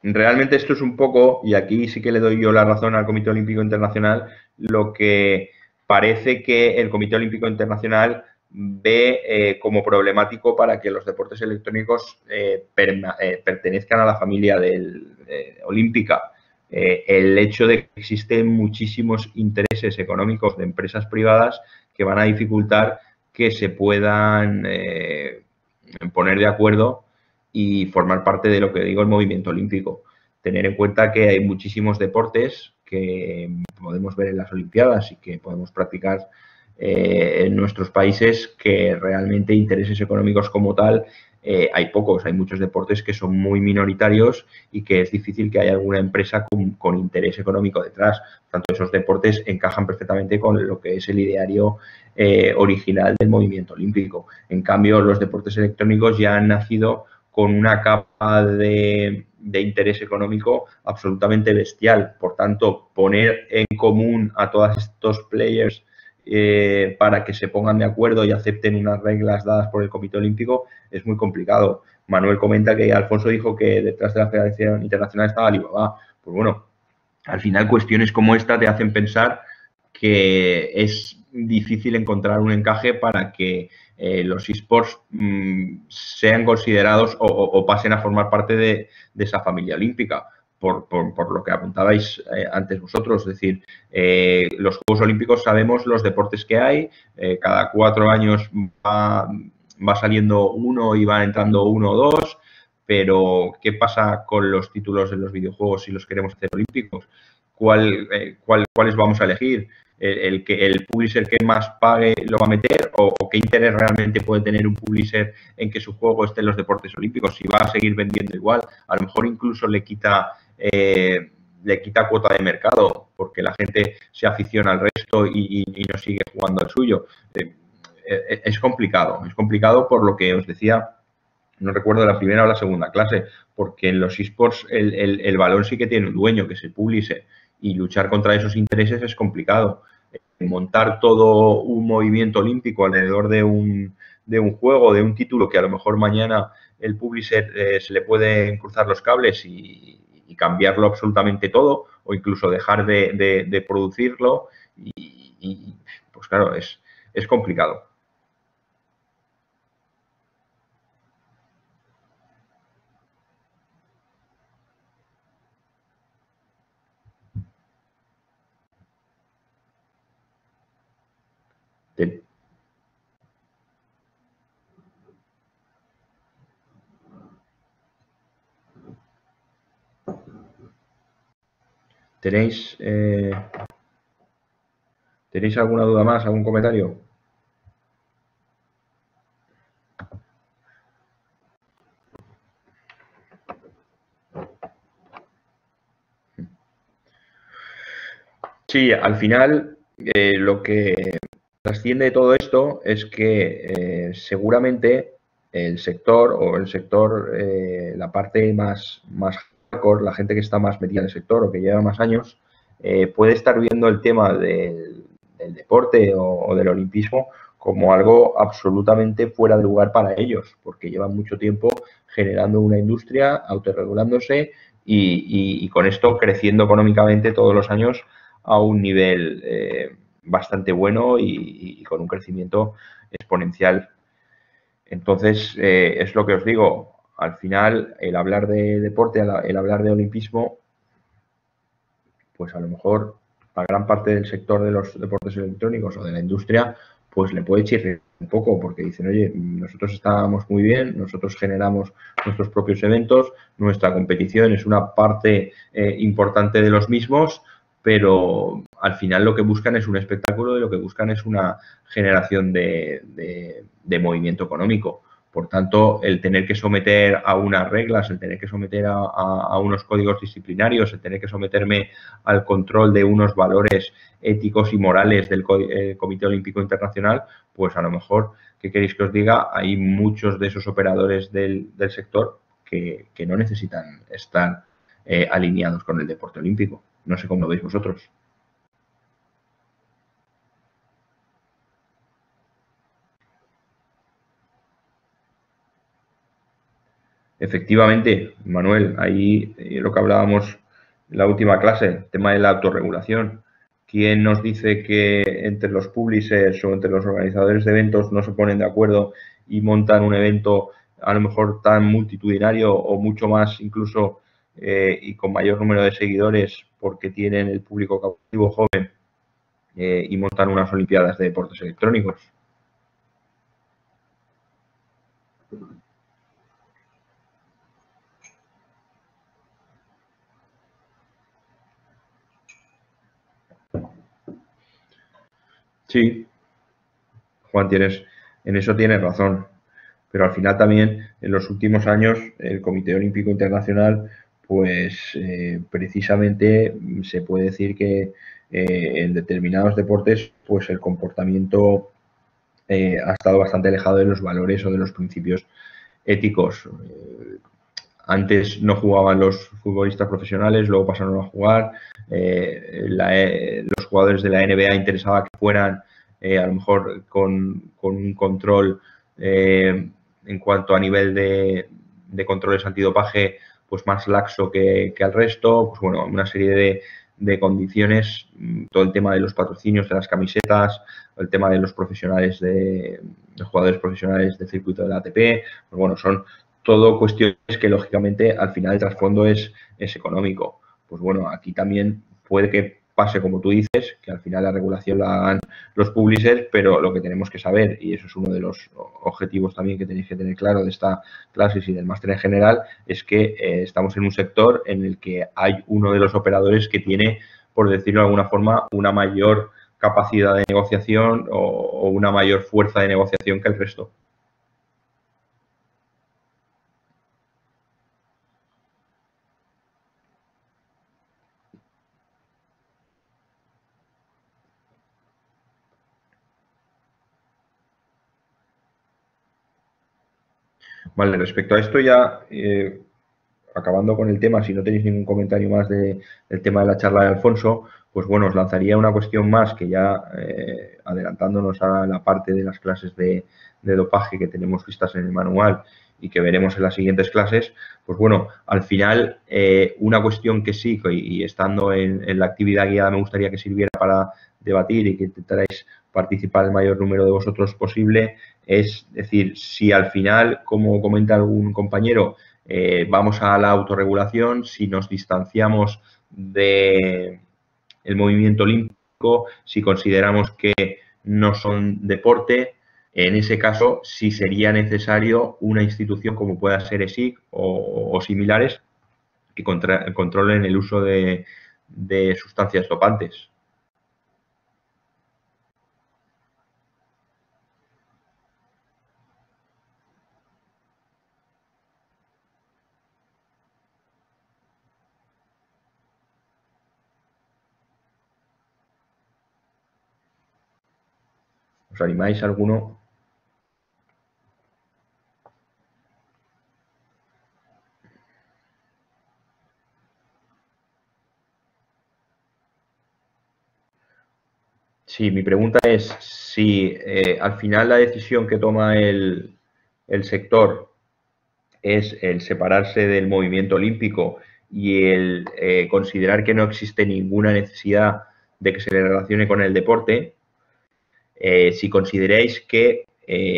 realmente esto es un poco, y aquí sí que le doy yo la razón al Comité Olímpico Internacional, lo que parece que el Comité Olímpico Internacional ve como problemático para que los deportes electrónicos pertenezcan a la familia olímpica. El hecho de que existen muchísimos intereses económicos de empresas privadas que van a dificultar que se puedan poner de acuerdo y formar parte de lo que digo el movimiento olímpico. tener en cuenta que hay muchísimos deportes que podemos ver en las Olimpiadas y que podemos practicar en nuestros países que realmente intereses económicos como tal hay pocos. Hay muchos deportes que son muy minoritarios y que es difícil que haya alguna empresa con interés económico detrás. Por tanto, esos deportes encajan perfectamente con lo que es el ideario original del movimiento olímpico. En cambio, los deportes electrónicos ya han nacido con una capa de interés económico absolutamente bestial. Por tanto, poner en común a todos estos players para que se pongan de acuerdo y acepten unas reglas dadas por el Comité Olímpico es muy complicado. Manuel comenta que Alfonso dijo que detrás de la Federación Internacional estaba Alibaba. Pues bueno, al final cuestiones como esta te hacen pensar que es difícil encontrar un encaje para que los esports sean considerados o pasen a formar parte de esa familia olímpica. Por lo que apuntabais antes vosotros, es decir, los Juegos Olímpicos sabemos los deportes que hay, cada 4 años va saliendo uno y van entrando uno o dos, pero ¿qué pasa con los títulos de los videojuegos si los queremos hacer olímpicos? ¿Cuáles vamos a elegir? ¿El publisher que más pague lo va a meter? ¿O qué interés realmente puede tener un publisher en que su juego esté en los deportes olímpicos? Si va a seguir vendiendo igual, a lo mejor incluso le quita cuota de mercado porque la gente se aficiona al resto y no sigue jugando al suyo. Es complicado por lo que os decía, no recuerdo la primera o la segunda clase, porque en los esports el balón sí que tiene un dueño, que es el publisher, y luchar contra esos intereses es complicado. Montar todo un movimiento olímpico alrededor de un juego, de un título que a lo mejor mañana el publisher se le pueden cruzar los cables y cambiarlo absolutamente todo, o incluso dejar de producirlo, y pues claro, es complicado. ¿Tenéis alguna duda más, algún comentario? Sí, al final lo que trasciende de todo esto es que seguramente el sector, la parte más hardcore, la gente que está más metida en el sector o que lleva más años, puede estar viendo el tema del deporte o del olimpismo como algo absolutamente fuera de lugar para ellos, porque llevan mucho tiempo generando una industria, autorregulándose y con esto creciendo económicamente todos los años a un nivel bastante bueno y con un crecimiento exponencial. Entonces, es lo que os digo, al final el hablar de deporte, el hablar de olimpismo, pues a lo mejor a gran parte del sector de los deportes electrónicos o de la industria, pues le puede chirriar un poco porque dicen, oye, nosotros estábamos muy bien, nosotros generamos nuestros propios eventos, nuestra competición es una parte importante de los mismos, pero al final lo que buscan es un espectáculo y lo que buscan es una generación de movimiento económico. Por tanto, el tener que someter a unas reglas, el tener que someter a unos códigos disciplinarios, el tener que someterme al control de unos valores éticos y morales del Comité Olímpico Internacional, pues a lo mejor, ¿qué queréis que os diga? Hay muchos de esos operadores del sector que no necesitan estar alineados con el deporte olímpico. No sé cómo lo veis vosotros. Efectivamente, Manuel, ahí lo que hablábamos en la última clase, el tema de la autorregulación. ¿Quién nos dice que entre los publishers o entre los organizadores de eventos no se ponen de acuerdo y montan un evento a lo mejor tan multitudinario o mucho más incluso y con mayor número de seguidores porque tienen el público cautivo joven y montan unas olimpiadas de deportes electrónicos? Sí, Juan, en eso tienes razón. Pero al final también, en los últimos años, el Comité Olímpico Internacional, pues precisamente se puede decir que en determinados deportes, pues el comportamiento ha estado bastante alejado de los valores o de los principios éticos. Antes no jugaban los futbolistas profesionales, luego pasaron a jugar. Los jugadores de la NBA interesaba que fueran a lo mejor con un control en cuanto a nivel de controles antidopaje pues más laxo que al resto. Pues bueno, una serie de condiciones, todo el tema de los patrocinios de las camisetas, el tema de los profesionales de los jugadores profesionales del circuito de la ATP, pues bueno, son todo cuestiones que lógicamente al final el trasfondo es económico. Pues bueno, aquí también puede que pase como tú dices, que al final la regulación la hagan los publishers, pero lo que tenemos que saber, y eso es uno de los objetivos también que tenéis que tener claro de esta clase y del máster en general, es que estamos en un sector en el que hay uno de los operadores que tiene, por decirlo de alguna forma, una mayor capacidad de negociación o una mayor fuerza de negociación que el resto. Vale, respecto a esto ya, acabando con el tema, si no tenéis ningún comentario más del tema de la charla de Alfonso, pues bueno, os lanzaría una cuestión más que ya, adelantándonos a la parte de las clases de dopaje que tenemos vistas en el manual y que veremos en las siguientes clases, pues bueno, al final, una cuestión que sí, y estando en la actividad guiada me gustaría que sirviera para debatir y que intentarais participar el mayor número de vosotros posible, es decir, si al final, como comenta algún compañero, vamos a la autorregulación, si nos distanciamos del movimiento olímpico, si consideramos que no son deporte, en ese caso sí sería necesario una institución como pueda ser ESIC o similares que controlen el uso de sustancias dopantes. ¿Os animáis alguno? Sí, mi pregunta es si al final la decisión que toma el sector es el separarse del movimiento olímpico y el considerar que no existe ninguna necesidad de que se le relacione con el deporte, si consideráis que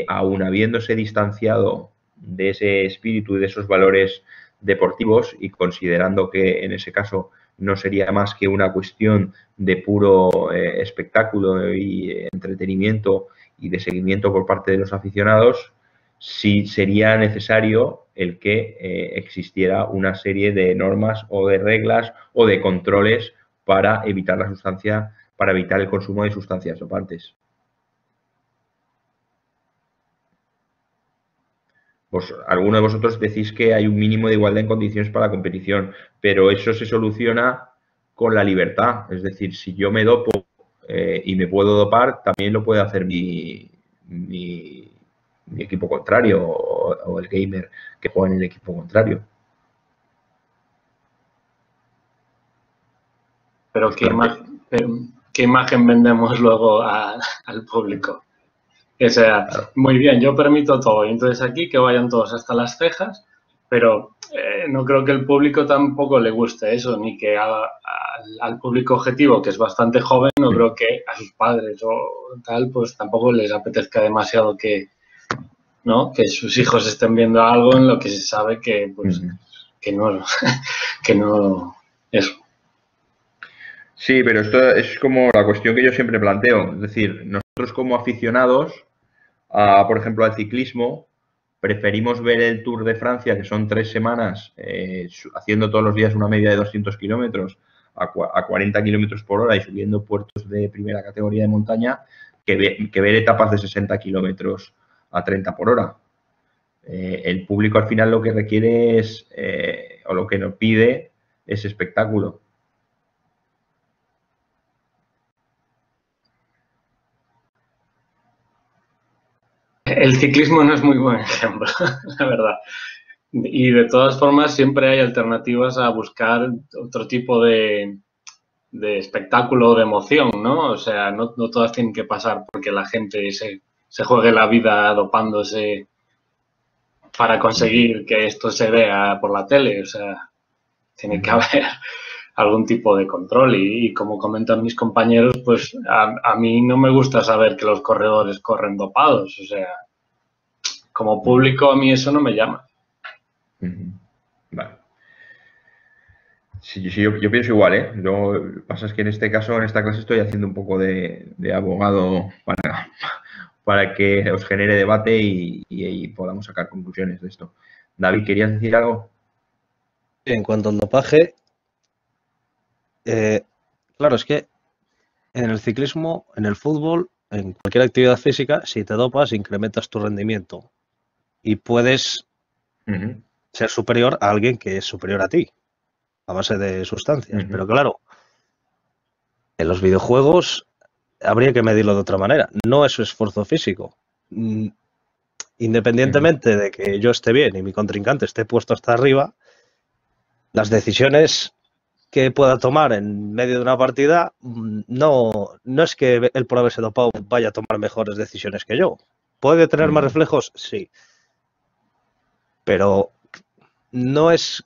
aún habiéndose distanciado de ese espíritu y de esos valores deportivos y considerando que en ese caso no sería más que una cuestión de puro espectáculo y entretenimiento y de seguimiento por parte de los aficionados, sí sería necesario el que existiera una serie de normas o de reglas o de controles para evitar la sustancia, para evitar el consumo de sustancias dopantes. Pues alguno de vosotros decís que hay un mínimo de igualdad en condiciones para la competición, pero eso se soluciona con la libertad. Es decir, si yo me dopo y me puedo dopar, también lo puede hacer mi equipo contrario o el gamer que juega en el equipo contrario. Pero ¿qué imagen vendemos luego al público? Que sea, muy bien, yo permito todo, y entonces aquí que vayan todos hasta las cejas, pero no creo que el público tampoco le guste eso, ni que al público objetivo, que es bastante joven, no creo que a sus padres o tal, pues tampoco les apetezca demasiado que, ¿no?, que sus hijos estén viendo algo en lo que se sabe que, pues, que no, eso. Sí, pero esto es como la cuestión que yo siempre planteo. Es decir, nosotros como aficionados, por ejemplo, al ciclismo, preferimos ver el Tour de Francia, que son 3 semanas, haciendo todos los días una media de 200 kilómetros a 40 kilómetros por hora y subiendo puertos de primera categoría de montaña, que ver etapas de 60 kilómetros a 30 por hora. El público al final lo que requiere es, o lo que nos pide, es espectáculo. El ciclismo no es muy buen ejemplo, la verdad. Y de todas formas siempre hay alternativas a buscar otro tipo de espectáculo, de emoción, ¿no? O sea, no todas tienen que pasar porque la gente se juegue la vida dopándose para conseguir que esto se vea por la tele. O sea, tiene que haber algún tipo de control y como comentan mis compañeros, pues a mí no me gusta saber que los corredores corren dopados. O sea, como público a mí eso no me llama. Vale. Sí, yo pienso igual, ¿eh? Lo que pasa es que en este caso, en esta clase, estoy haciendo un poco de abogado para que os genere debate y podamos sacar conclusiones de esto. David, ¿querías decir algo? En cuanto al dopaje, claro, es que en el ciclismo, en el fútbol, en cualquier actividad física, si te dopas, incrementas tu rendimiento y puedes ser superior a alguien que es superior a ti, a base de sustancias. Pero claro, en los videojuegos habría que medirlo de otra manera. No es su esfuerzo físico. Independientemente de que yo esté bien y mi contrincante esté puesto hasta arriba, las decisiones que pueda tomar en medio de una partida, no es que él por haberse dopado vaya a tomar mejores decisiones que yo. ¿Puede tener más reflejos? Sí. Pero no es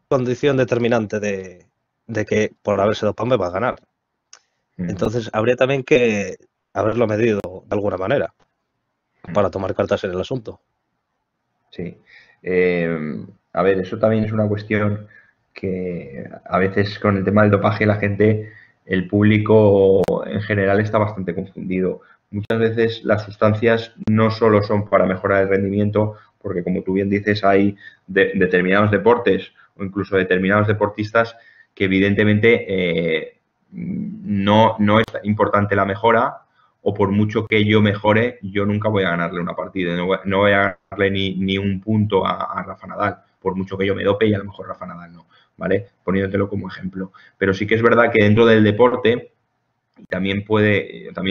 condición determinante de que por haberse dopado me va a ganar. Entonces habría también que haberlo medido de alguna manera para tomar cartas en el asunto. Sí. A ver, eso también es una cuestión que a veces con el tema del dopaje la gente, el público en general está bastante confundido. Muchas veces las sustancias no solo son para mejorar el rendimiento, porque como tú bien dices, hay determinados deportes o incluso determinados deportistas que evidentemente no es importante la mejora, o por mucho que yo mejore, yo nunca voy a ganarle una partida, no voy a ganarle ni un punto a Rafa Nadal, por mucho que yo me dope y a lo mejor Rafa Nadal no, ¿vale? Poniéndotelo como ejemplo. Pero sí que es verdad que dentro del deporte, también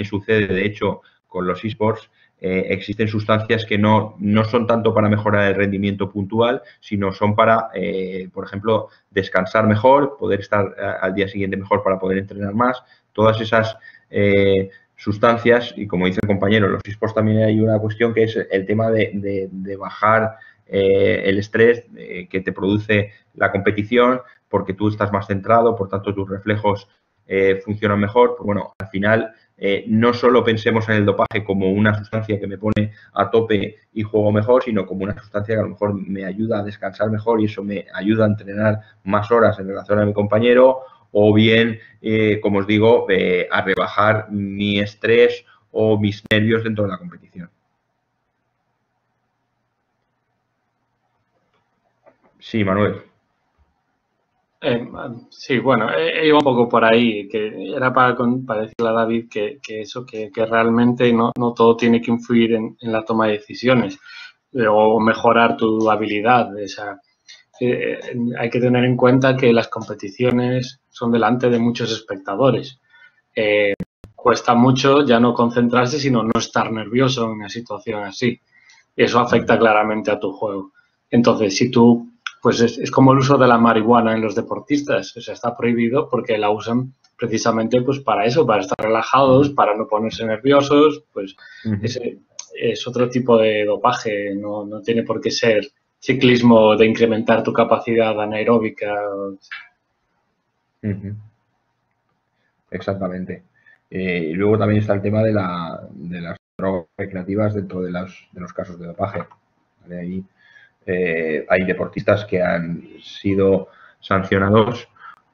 sucede, de hecho, con los eSports, existen sustancias que no son tanto para mejorar el rendimiento puntual, sino son para, por ejemplo, descansar mejor, poder estar al día siguiente mejor para poder entrenar más. Todas esas sustancias, y como dice el compañero, los eSports también hay una cuestión que es el tema de bajar el estrés que te produce la competición, porque tú estás más centrado, por tanto tus reflejos funcionan mejor. Pues bueno, al final no solo pensemos en el dopaje como una sustancia que me pone a tope y juego mejor, sino como una sustancia que a lo mejor me ayuda a descansar mejor y eso me ayuda a entrenar más horas en relación a mi compañero, o bien, como os digo, a rebajar mi estrés o mis nervios dentro de la competición. Sí, Manuel. Sí, bueno, iba un poco por ahí, que era para decirle a David que realmente no todo tiene que influir en la toma de decisiones o mejorar tu habilidad. O sea, hay que tener en cuenta que las competiciones son delante de muchos espectadores. Cuesta mucho ya no concentrarse, sino no estar nervioso en una situación así. Y eso afecta claramente a tu juego. Entonces, si tú, pues es como el uso de la marihuana en los deportistas. O sea, está prohibido porque la usan precisamente pues para eso, para estar relajados, para no ponerse nerviosos. Pues ese es otro tipo de dopaje. No tiene por qué ser ciclismo de incrementar tu capacidad anaeróbica. Exactamente. Y luego también está el tema de las drogas recreativas dentro de los casos de dopaje. ¿Vale? Ahí hay deportistas que han sido sancionados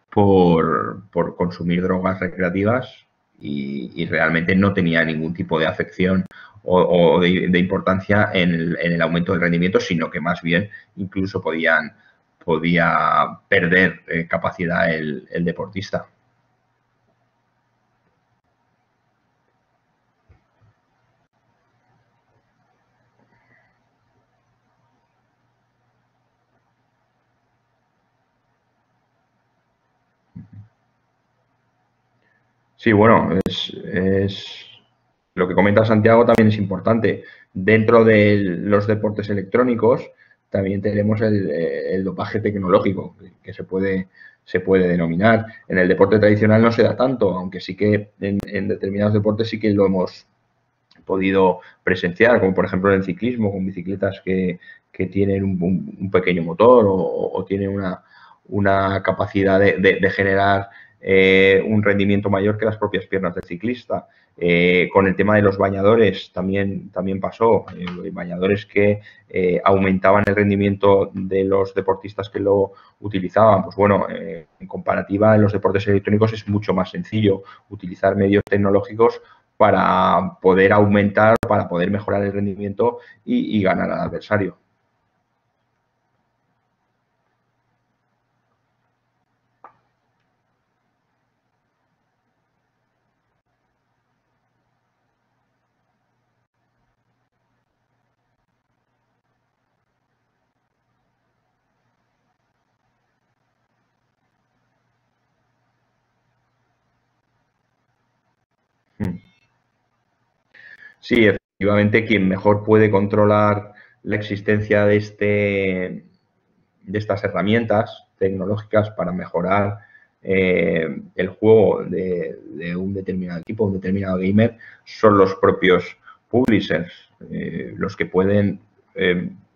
por consumir drogas recreativas y realmente no tenía ningún tipo de afección o de importancia en el aumento del rendimiento, sino que más bien incluso podía perder capacidad el deportista. Sí, bueno, lo que comenta Santiago también es importante. Dentro de los deportes electrónicos también tenemos el dopaje tecnológico, que se puede denominar. En el deporte tradicional no se da tanto, aunque sí que en determinados deportes sí que lo hemos podido presenciar, como por ejemplo en el ciclismo, con bicicletas que tienen un pequeño motor o tienen una capacidad de generar un rendimiento mayor que las propias piernas del ciclista. Con el tema de los bañadores también pasó, bañadores que aumentaban el rendimiento de los deportistas que lo utilizaban. Pues bueno, en comparativa en los deportes electrónicos es mucho más sencillo utilizar medios tecnológicos para poder aumentar, para poder mejorar el rendimiento y ganar al adversario. Sí, efectivamente, quien mejor puede controlar la existencia de estas herramientas tecnológicas para mejorar el juego de un determinado equipo, un determinado gamer, son los propios publishers, los que pueden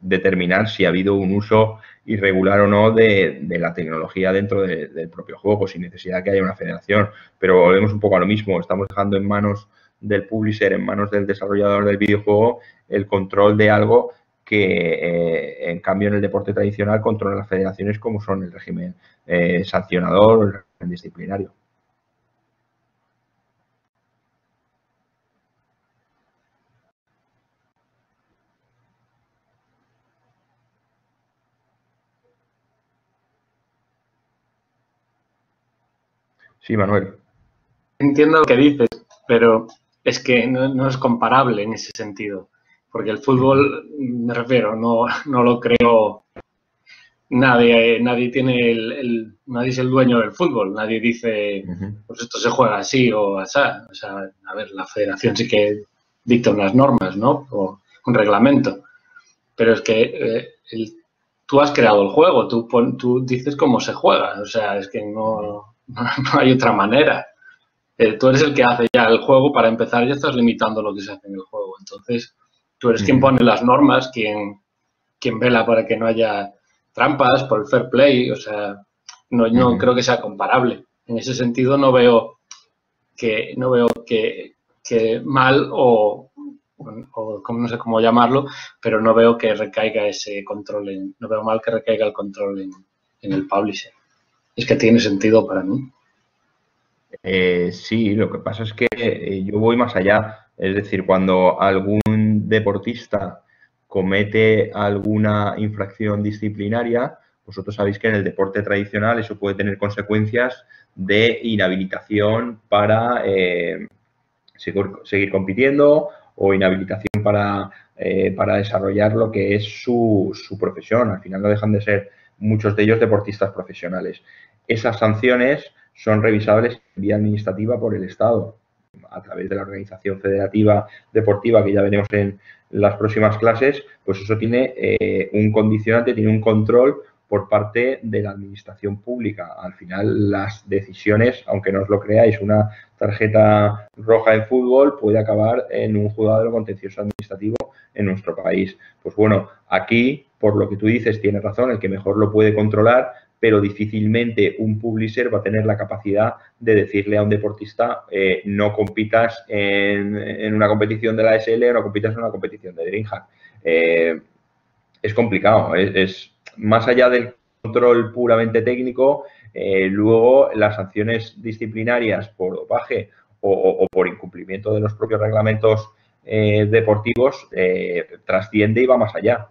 determinar si ha habido un uso irregular o no de la tecnología dentro del propio juego, sin necesidad de que haya una federación. Pero volvemos un poco a lo mismo, estamos dejando en manos del publisher, en manos del desarrollador del videojuego, el control de algo que en cambio en el deporte tradicional controlan las federaciones, como son el régimen sancionador o el régimen disciplinario. Sí, Manuel. Entiendo lo que dices, pero es que no es comparable en ese sentido. Porque el fútbol, me refiero, no lo creo. Nadie tiene nadie es el dueño del fútbol. Nadie dice, pues esto se juega así o así. O sea, a ver, la federación sí que dicta unas normas, ¿no? O un reglamento. Pero es que tú has creado el juego, tú dices cómo se juega. O sea, es que no hay otra manera. Tú eres el que hace ya el juego, para empezar ya estás limitando lo que se hace en el juego. Entonces, tú eres quien pone las normas, quien vela para que no haya trampas, por el fair play. O sea, no creo que sea comparable. En ese sentido no veo que mal o no sé cómo llamarlo, pero no veo que recaiga ese control no veo mal que recaiga el control en el publisher. Es que tiene sentido para mí. Sí, lo que pasa es que yo voy más allá. Es decir, cuando algún deportista comete alguna infracción disciplinaria, vosotros sabéis que en el deporte tradicional eso puede tener consecuencias de inhabilitación para seguir compitiendo o inhabilitación para desarrollar lo que es su profesión. Al final no dejan de ser muchos de ellos deportistas profesionales. Esas sanciones son revisables en vía administrativa por el Estado, a través de la organización federativa deportiva, que ya veremos en las próximas clases. Pues eso tiene un condicionante, tiene un control por parte de la administración pública. Al final, las decisiones, aunque no os lo creáis, una tarjeta roja en fútbol puede acabar en un juzgado de contencioso administrativo en nuestro país. Pues bueno, aquí, por lo que tú dices, tienes razón, el que mejor lo puede controlar, pero difícilmente un publisher va a tener la capacidad de decirle a un deportista no compitas en una competición de la SL o no compitas en una competición de DreamHack. Es complicado, es más allá del control puramente técnico, luego las sanciones disciplinarias por dopaje o por incumplimiento de los propios reglamentos deportivos trasciende y va más allá.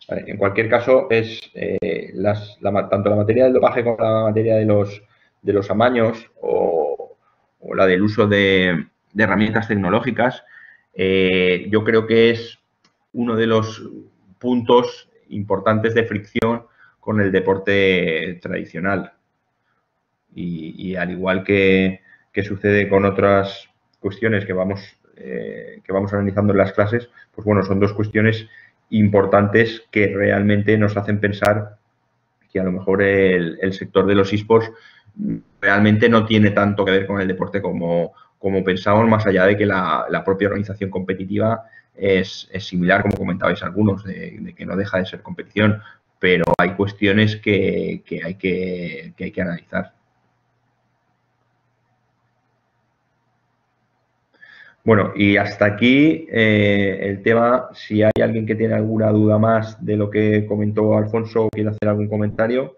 En cualquier caso, es tanto la materia del dopaje como la materia de los amaños o la del uso de herramientas tecnológicas, yo creo que es uno de los puntos importantes de fricción con el deporte tradicional. Y al igual que sucede con otras cuestiones que vamos analizando en las clases, pues bueno, son dos cuestiones importantes que realmente nos hacen pensar que a lo mejor el sector de los eSports realmente no tiene tanto que ver con el deporte como pensamos, más allá de que la propia organización competitiva es similar, como comentabais algunos, de que no deja de ser competición, pero hay cuestiones que hay que analizar. Bueno, y hasta aquí el tema. Si hay alguien que tiene alguna duda más de lo que comentó Alfonso o quiere hacer algún comentario,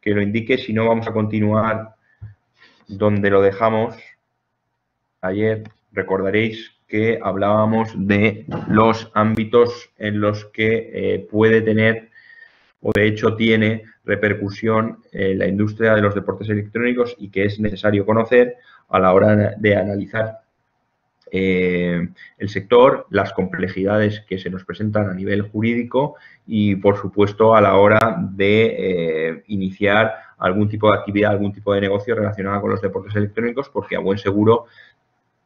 que lo indique. Si no, vamos a continuar donde lo dejamos ayer. Recordaréis que hablábamos de los ámbitos en los que puede tener o de hecho tiene repercusión la industria de los deportes electrónicos y que es necesario conocer a la hora de analizar el sector, las complejidades que se nos presentan a nivel jurídico y, por supuesto, a la hora de iniciar algún tipo de actividad, algún tipo de negocio relacionado con los deportes electrónicos, porque a buen seguro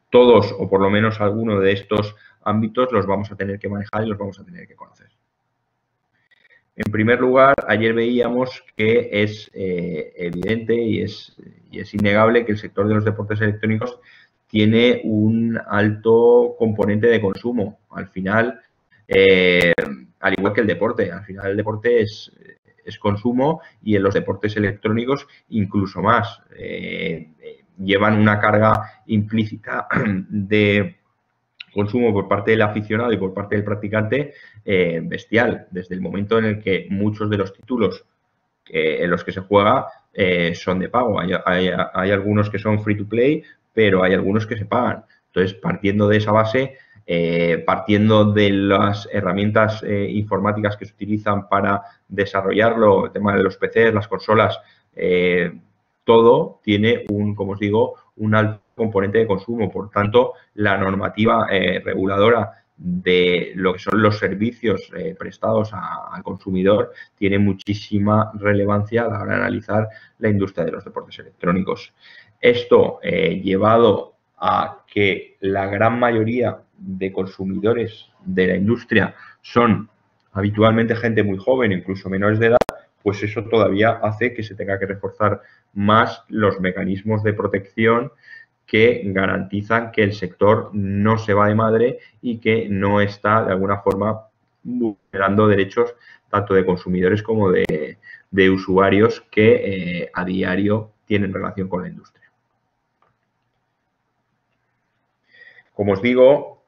todos o por lo menos alguno de estos ámbitos los vamos a tener que manejar y los vamos a tener que conocer. En primer lugar, ayer veíamos que es evidente y es innegable que el sector de los deportes electrónicos tiene un alto componente de consumo. Al final, al igual que el deporte, al final el deporte es consumo y en los deportes electrónicos incluso más. Llevan una carga implícita de consumo por parte del aficionado y por parte del practicante bestial, desde el momento en el que muchos de los títulos en los que se juega son de pago. Hay algunos que son free to play, pero hay algunos que se pagan. Entonces, partiendo de esa base, partiendo de las herramientas informáticas que se utilizan para desarrollarlo, el tema de los PCs, las consolas, todo tiene como os digo, un alto componente de consumo. Por tanto, la normativa reguladora de lo que son los servicios prestados al consumidor tiene muchísima relevancia a la hora de analizar la industria de los deportes electrónicos. Esto llevado a que la gran mayoría de consumidores de la industria son habitualmente gente muy joven, incluso menores de edad, pues eso todavía hace que se tenga que reforzar más los mecanismos de protección que garantizan que el sector no se va de madre y que no está de alguna forma vulnerando derechos tanto de consumidores como de usuarios que a diario tienen relación con la industria. Como os digo,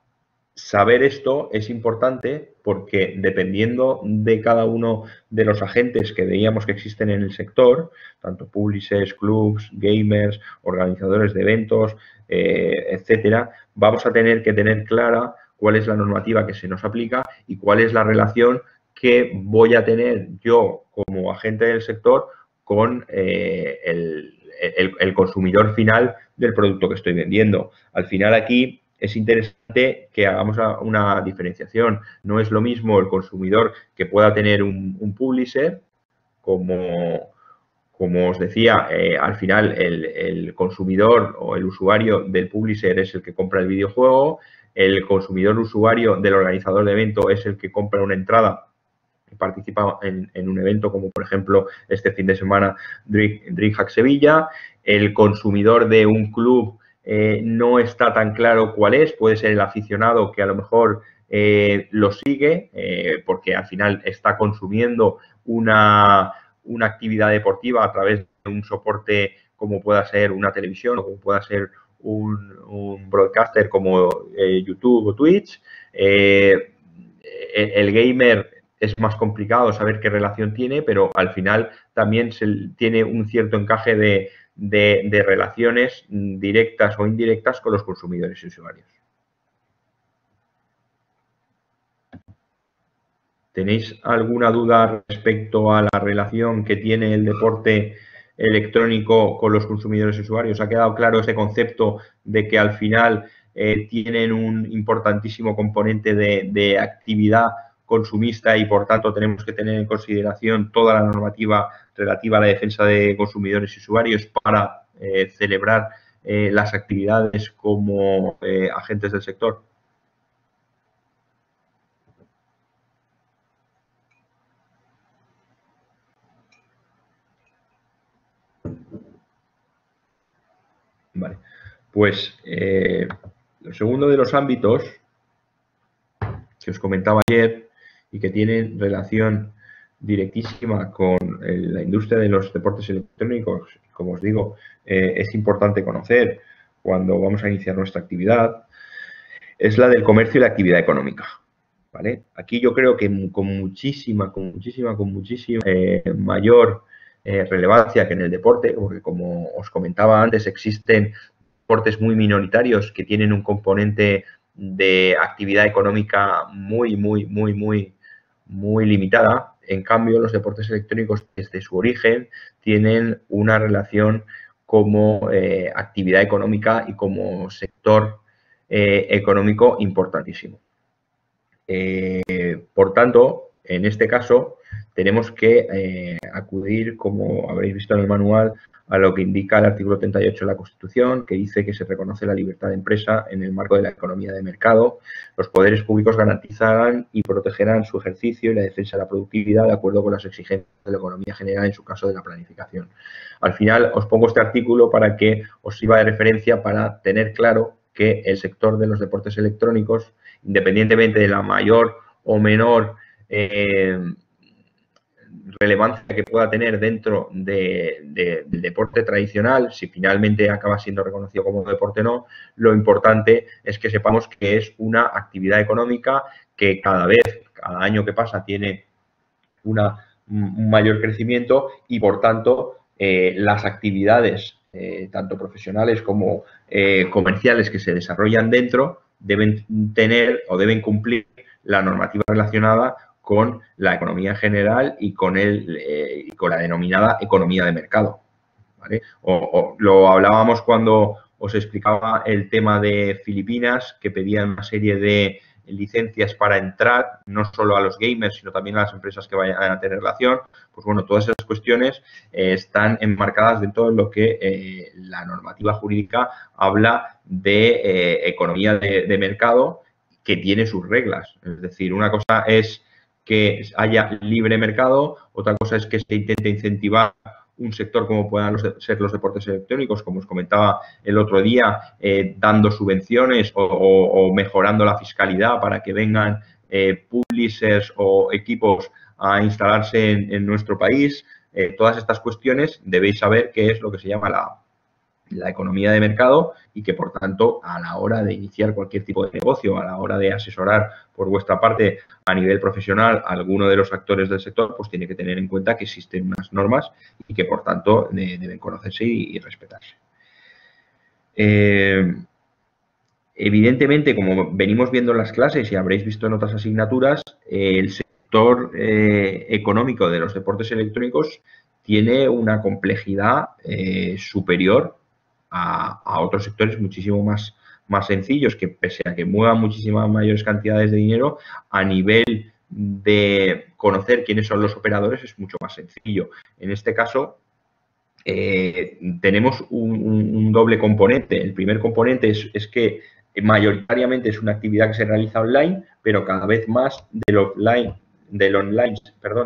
saber esto es importante porque dependiendo de cada uno de los agentes que veíamos que existen en el sector, tanto publishers, clubs, gamers, organizadores de eventos, etcétera, vamos a tener que tener clara cuál es la normativa que se nos aplica y cuál es la relación que voy a tener yo como agente del sector con el consumidor final del producto que estoy vendiendo. Al final aquí es interesante que hagamos una diferenciación. No es lo mismo el consumidor que pueda tener un publisher, como os decía, al final el consumidor o el usuario del publisher es el que compra el videojuego, el consumidor usuario del organizador de evento es el que compra una entrada y participa en un evento como, por ejemplo, este fin de semana DreamHack Sevilla. El consumidor de un club no está tan claro cuál es, puede ser el aficionado que a lo mejor lo sigue porque al final está consumiendo una actividad deportiva a través de un soporte como pueda ser una televisión o como pueda ser un broadcaster como YouTube o Twitch. El gamer es más complicado saber qué relación tiene, pero al final también tiene un cierto encaje de relaciones directas o indirectas con los consumidores y usuarios. ¿Tenéis alguna duda respecto a la relación que tiene el deporte electrónico con los consumidores y usuarios? ¿Ha quedado claro ese concepto de que al final tienen un importantísimo componente de actividad consumista y, por tanto, tenemos que tener en consideración toda la normativa relativa a la defensa de consumidores y usuarios para celebrar las actividades como agentes del sector? Vale, pues el segundo de los ámbitos que os comentaba ayer y que tienen relación directísima con la industria de los deportes electrónicos, como os digo, es importante conocer cuando vamos a iniciar nuestra actividad, es la del comercio y la actividad económica. ¿Vale? Aquí yo creo que con muchísima mayor relevancia que en el deporte, porque como os comentaba antes, existen deportes muy minoritarios que tienen un componente de actividad económica muy limitada. En cambio, los deportes electrónicos desde su origen tienen una relación como actividad económica y como sector económico importantísimo. Por tanto, en este caso, tenemos que acudir, como habréis visto en el manual, a lo que indica el artículo 38 de la Constitución, que dice que se reconoce la libertad de empresa en el marco de la economía de mercado. Los poderes públicos garantizarán y protegerán su ejercicio y la defensa de la productividad de acuerdo con las exigencias de la economía general, en su caso de la planificación. Al final, os pongo este artículo para que os sirva de referencia para tener claro que el sector de los deportes electrónicos, independientemente de la mayor o menor relevancia que pueda tener dentro del deporte tradicional, si finalmente acaba siendo reconocido como deporte o no, lo importante es que sepamos que es una actividad económica que cada año que pasa tiene un mayor crecimiento y, por tanto, las actividades tanto profesionales como comerciales que se desarrollan dentro deben tener o deben cumplir la normativa relacionada con la economía en general y con la denominada economía de mercado, ¿vale? Lo hablábamos cuando os explicaba el tema de Filipinas, que pedían una serie de licencias para entrar, no solo a los gamers, sino también a las empresas que vayan a tener relación. Pues bueno, todas esas cuestiones están enmarcadas dentro de lo que la normativa jurídica habla de economía de mercado, que tiene sus reglas. Es decir, una cosa es que haya libre mercado, otra cosa es que se intente incentivar un sector como puedan ser los deportes electrónicos, como os comentaba el otro día, dando subvenciones o mejorando la fiscalidad para que vengan publishers o equipos a instalarse en nuestro país. Todas estas cuestiones debéis saber qué es lo que se llama la economía de mercado y que, por tanto, a la hora de iniciar cualquier tipo de negocio, a la hora de asesorar por vuestra parte a nivel profesional a alguno de los actores del sector, pues tiene que tener en cuenta que existen unas normas y que, por tanto, deben conocerse y respetarse. Evidentemente, como venimos viendo en las clases y habréis visto en otras asignaturas, el sector económico de los deportes electrónicos tiene una complejidad superior a otros sectores muchísimo más sencillos, que pese a que muevan muchísimas mayores cantidades de dinero, a nivel de conocer quiénes son los operadores es mucho más sencillo. En este caso, tenemos un doble componente. El primer componente es que mayoritariamente es una actividad que se realiza online, pero cada vez más del online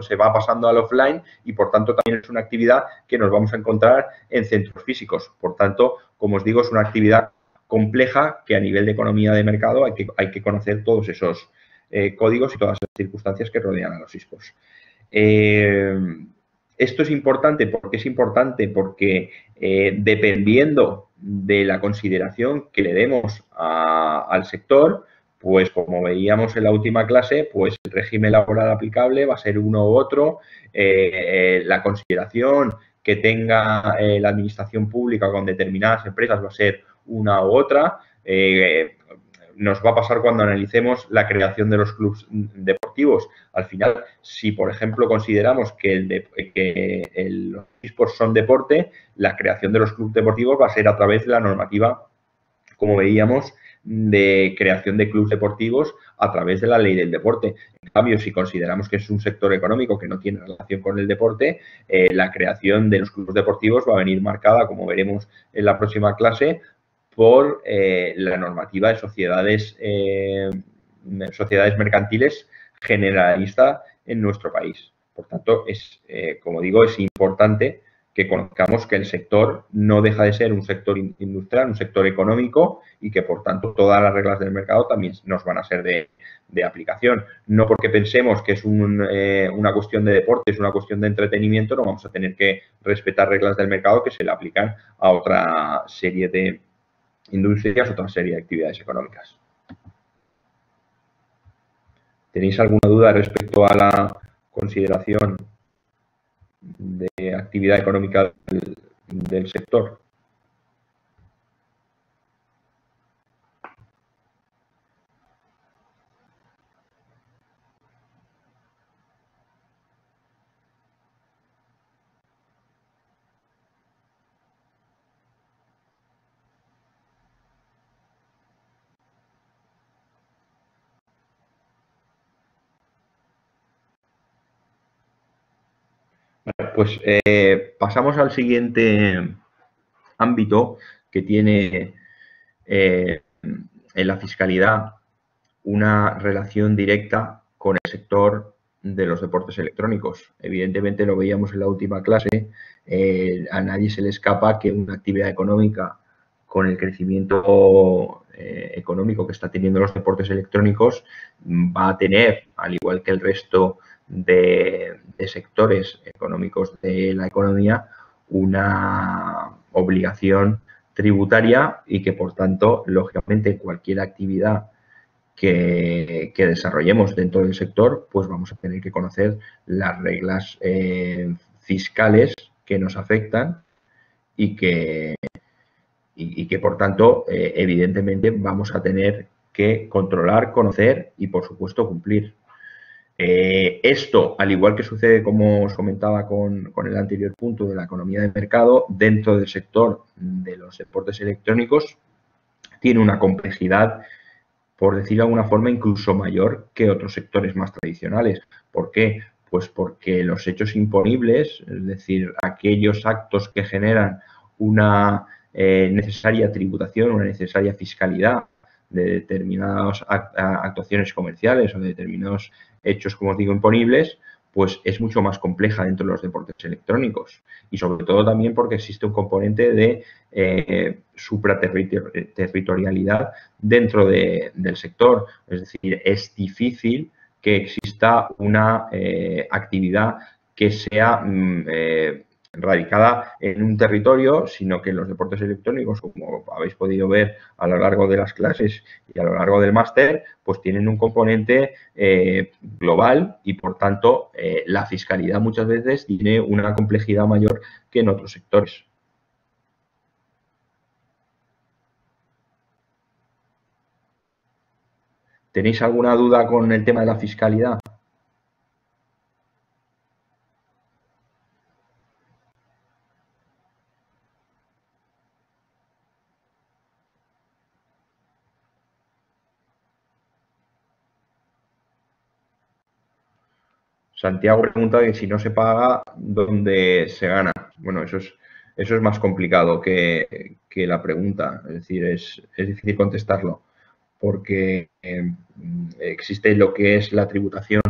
se va pasando al offline y, por tanto, también es una actividad que nos vamos a encontrar en centros físicos. Por tanto, como os digo, es una actividad compleja que a nivel de economía de mercado hay que conocer todos esos códigos y todas las circunstancias que rodean a los eSports. Esto es importante. ¿Por qué es importante? Porque dependiendo de la consideración que le demos al sector, pues como veíamos en la última clase, pues el régimen laboral aplicable va a ser uno u otro, la consideración que tenga la administración pública con determinadas empresas va a ser una u otra, nos va a pasar cuando analicemos la creación de los clubes deportivos. Al final, si por ejemplo consideramos que los eSports son deporte, la creación de los clubes deportivos va a ser a través de la normativa, como veíamos, de creación de clubes deportivos a través de la ley del deporte. En cambio, si consideramos que es un sector económico que no tiene relación con el deporte, la creación de los clubes deportivos va a venir marcada, como veremos en la próxima clase, por la normativa de sociedades mercantiles generalista en nuestro país. Por tanto, como digo, es importante que conozcamos que el sector no deja de ser un sector industrial, un sector económico y que, por tanto, todas las reglas del mercado también nos van a ser de aplicación. No porque pensemos que es una cuestión de deporte, es una cuestión de entretenimiento, no vamos a tener que respetar reglas del mercado que se le aplican a otra serie de industrias, otra serie de actividades económicas. ¿Tenéis alguna duda respecto a la consideración de actividad económica del sector? Pues pasamos al siguiente ámbito que tiene en la fiscalidad una relación directa con el sector de los deportes electrónicos. Evidentemente, lo veíamos en la última clase, a nadie se le escapa que una actividad económica con el crecimiento económico que está teniendo los deportes electrónicos va a tener, al igual que el resto de sectores económicos de la economía, una obligación tributaria y que, por tanto, lógicamente, cualquier actividad que desarrollemos dentro del sector, pues vamos a tener que conocer las reglas fiscales que nos afectan y que, por tanto, evidentemente, vamos a tener que controlar, conocer y, por supuesto, cumplir. Esto, al igual que sucede, como os comentaba con el anterior punto de la economía de mercado, dentro del sector de los deportes electrónicos, tiene una complejidad, por decirlo de alguna forma, incluso mayor que otros sectores más tradicionales. ¿Por qué? Pues porque los hechos imponibles, es decir, aquellos actos que generan una necesaria tributación, una necesaria fiscalidad de determinadas actuaciones comerciales o de determinados hechos, como os digo, imponibles, pues es mucho más compleja dentro de los deportes electrónicos y sobre todo también porque existe un componente de supraterritorialidad dentro del sector. Es decir, es difícil que exista una actividad que sea radicada en un territorio, sino que los deportes electrónicos, como habéis podido ver a lo largo de las clases y a lo largo del máster, pues tienen un componente global y, por tanto, la fiscalidad muchas veces tiene una complejidad mayor que en otros sectores. ¿Tenéis alguna duda con el tema de la fiscalidad? Santiago pregunta que si no se paga, ¿dónde se gana? Bueno, eso es más complicado que la pregunta. Es decir, es difícil contestarlo porque existe lo que es la tributación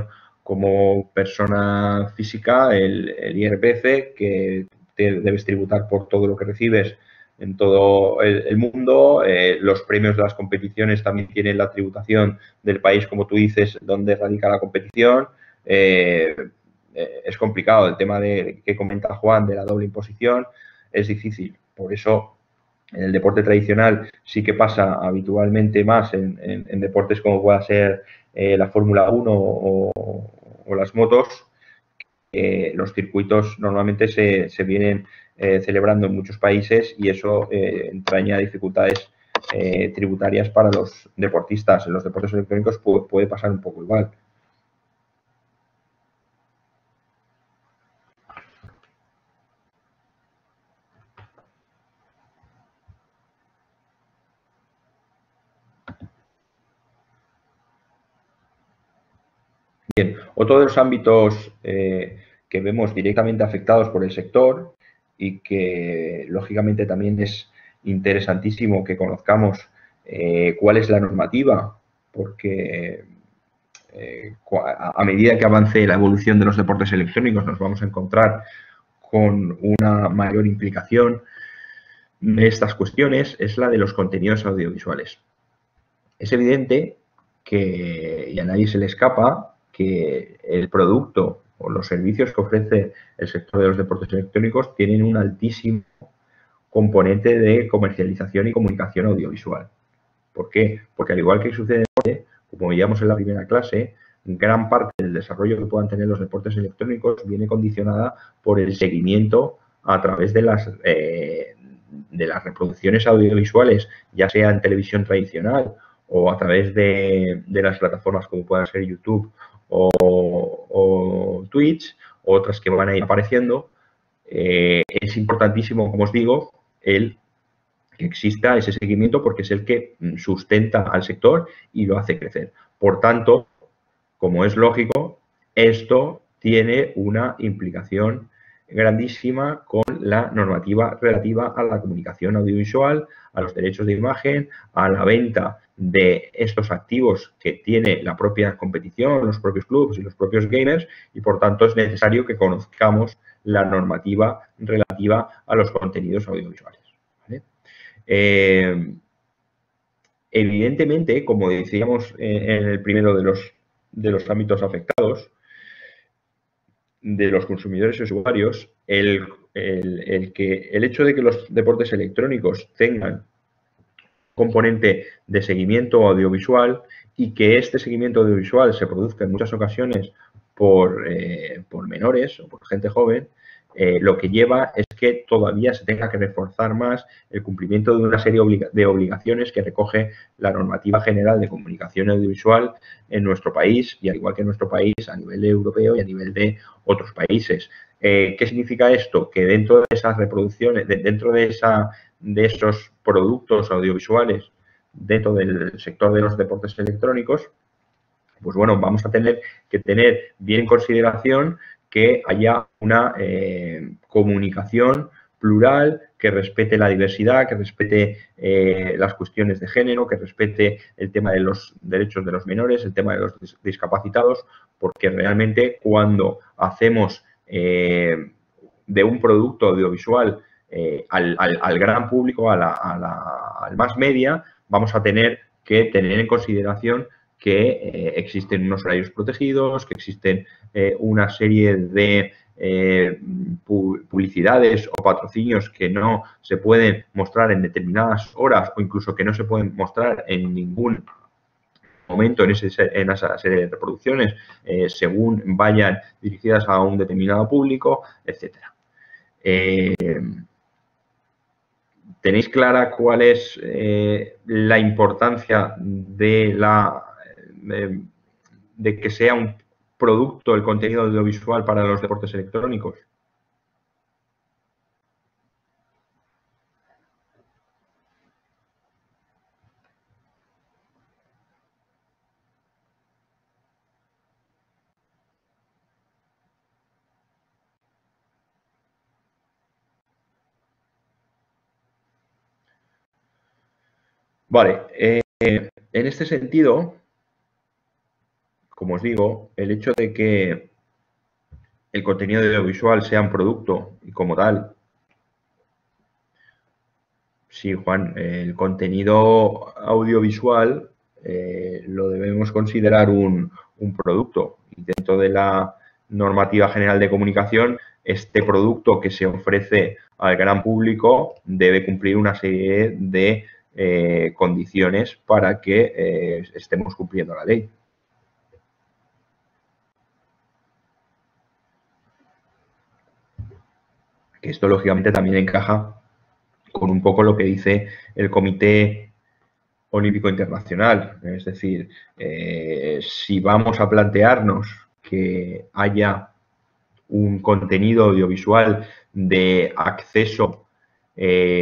como persona física, el IRPF, que te debes tributar por todo lo que recibes en todo el mundo. Los premios de las competiciones también tienen la tributación del país, como tú dices, donde radica la competición. Es complicado el tema que comenta Juan de la doble imposición, es difícil. Por eso, en el deporte tradicional sí que pasa habitualmente más en deportes como pueda ser la Fórmula 1 o las motos. Los circuitos normalmente se vienen celebrando en muchos países y eso entraña dificultades tributarias para los deportistas. En los deportes electrónicos puede pasar un poco igual. Bien, otro de los ámbitos que vemos directamente afectados por el sector y que lógicamente también es interesantísimo que conozcamos cuál es la normativa, porque a medida que avance la evolución de los deportes electrónicos nos vamos a encontrar con una mayor implicación de estas cuestiones, es la de los contenidos audiovisuales. Es evidente que, y a nadie se le escapa, que el producto o los servicios que ofrece el sector de los deportes electrónicos tienen un altísimo componente de comercialización y comunicación audiovisual. ¿Por qué? Porque al igual que sucede en el deporte, como veíamos en la primera clase, gran parte del desarrollo que puedan tener los deportes electrónicos viene condicionada por el seguimiento a través de las reproducciones audiovisuales, ya sea en televisión tradicional o a través de las plataformas como puedan ser YouTube o Twitch, o otras que van a ir apareciendo. Es importantísimo, como os digo, el que exista ese seguimiento porque es el que sustenta al sector y lo hace crecer. Por tanto, como es lógico, esto tiene una implicación grandísima con la normativa relativa a la comunicación audiovisual, a los derechos de imagen, a la venta de estos activos que tiene la propia competición, los propios clubes y los propios gamers, y por tanto es necesario que conozcamos la normativa relativa a los contenidos audiovisuales. ¿Vale? Evidentemente, como decíamos en el primero de los ámbitos afectados, de los consumidores y usuarios, el hecho de que los deportes electrónicos tengan componente de seguimiento audiovisual y que este seguimiento audiovisual se produzca en muchas ocasiones por menores o por gente joven, lo que lleva es que todavía se tenga que reforzar más el cumplimiento de una serie de obligaciones que recoge la normativa general de comunicación audiovisual en nuestro país y al igual que en nuestro país a nivel europeo y a nivel de otros países. ¿Qué significa esto? Que dentro de esas reproducciones, dentro de esos productos audiovisuales, dentro del sector de los deportes electrónicos, pues bueno, vamos a tener que tener bien en consideración que haya una comunicación plural, que respete la diversidad, que respete las cuestiones de género, que respete el tema de los derechos de los menores, el tema de los discapacitados, porque realmente cuando hacemos de un producto audiovisual al gran público, al más media, vamos a tener que tener en consideración que existen unos horarios protegidos, que existen una serie de publicidades o patrocinios que no se pueden mostrar en determinadas horas o incluso que no se pueden mostrar en ningún momento en esa serie de reproducciones según vayan dirigidas a un determinado público, etcétera. ¿Tenéis clara cuál es la importancia de que sea un producto el contenido audiovisual para los deportes electrónicos? Vale, en este sentido, como os digo, el hecho de que el contenido audiovisual sea un producto y como tal, sí, Juan, el contenido audiovisual lo debemos considerar un producto y dentro de la normativa general de comunicación, este producto que se ofrece al gran público debe cumplir una serie de condiciones para que estemos cumpliendo la ley. Que esto lógicamente también encaja con un poco lo que dice el Comité Olímpico Internacional. Es decir, si vamos a plantearnos que haya un contenido audiovisual de acceso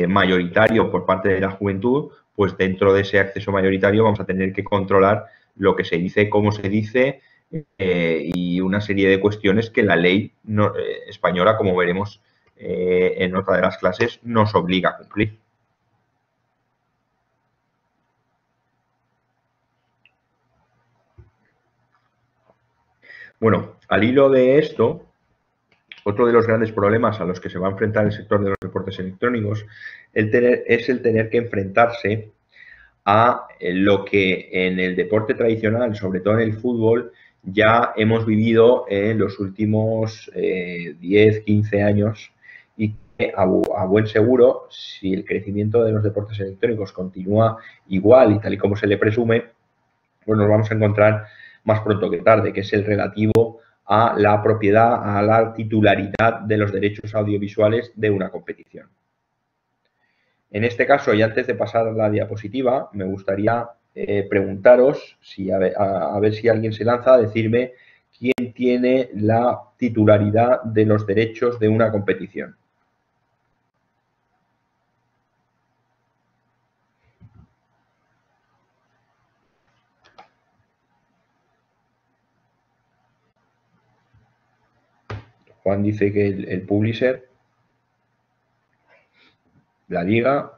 mayoritario por parte de la juventud, pues dentro de ese acceso mayoritario vamos a tener que controlar lo que se dice, cómo se dice y una serie de cuestiones que la ley española, como veremos en otra de las clases, nos obliga a cumplir. Bueno, al hilo de esto, otro de los grandes problemas a los que se va a enfrentar el sector de los deportes electrónicos es el tener que enfrentarse a lo que en el deporte tradicional, sobre todo en el fútbol, ya hemos vivido en los últimos 10, 15 años y que a buen seguro, si el crecimiento de los deportes electrónicos continúa igual y tal y como se le presume, pues nos vamos a encontrar más pronto que tarde, que es el relativo a la propiedad, a la titularidad de los derechos audiovisuales de una competición. En este caso, y antes de pasar a la diapositiva, me gustaría preguntaros, a ver si alguien se lanza a decirme quién tiene la titularidad de los derechos de una competición. Juan dice que el publisher, la liga.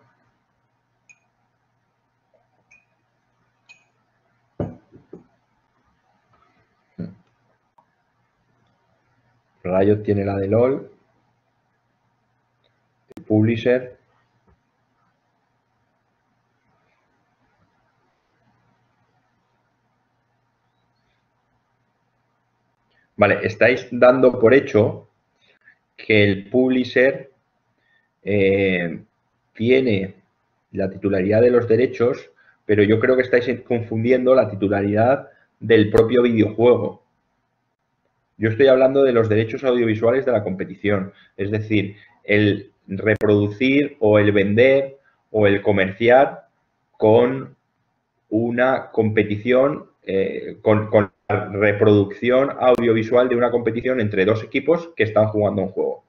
Riot tiene la de LOL. El publisher. Vale, estáis dando por hecho que el publisher tiene la titularidad de los derechos, pero yo creo que estáis confundiendo la titularidad del propio videojuego. Yo estoy hablando de los derechos audiovisuales de la competición, es decir, el reproducir o el vender o el comerciar con una competición, con la reproducción audiovisual de una competición entre dos equipos que están jugando un juego.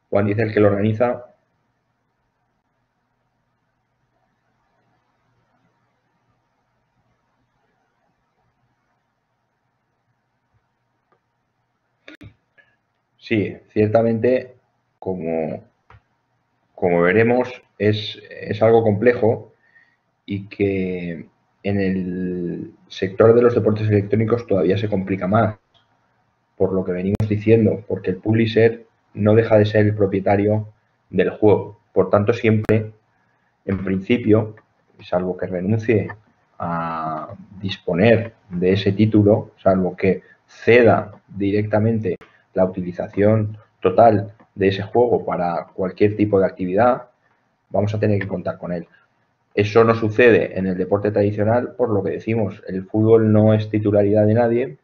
Juan dice el que lo organiza. Sí, ciertamente, como veremos, es algo complejo y que en el sector de los deportes electrónicos todavía se complica más, por lo que venimos diciendo, porque el publisher no deja de ser el propietario del juego. Por tanto, siempre, en principio, salvo que renuncie a disponer de ese título, salvo que ceda directamente la utilización total de ese juego para cualquier tipo de actividad, vamos a tener que contar con él. Eso no sucede en el deporte tradicional, por lo que decimos, el fútbol no es titularidad de nadie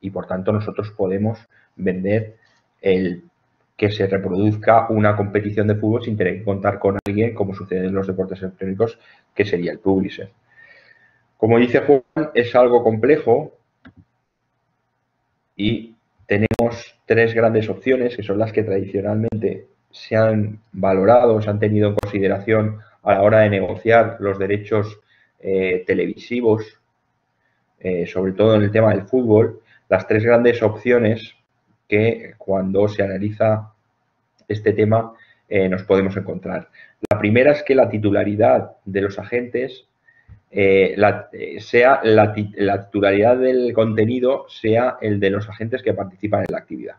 y por tanto nosotros podemos vender el que se reproduzca una competición de fútbol sin tener que contar con alguien, como sucede en los deportes electrónicos, que sería el publisher. Como dice Juan, es algo complejo y tenemos tres grandes opciones, que son las que tradicionalmente se han valorado, se han tenido en consideración a la hora de negociar los derechos televisivos, sobre todo en el tema del fútbol. Las tres grandes opciones que cuando se analiza este tema nos podemos encontrar. La primera es que la titularidad de los agentes sea la titularidad del contenido sea el de los agentes que participan en la actividad.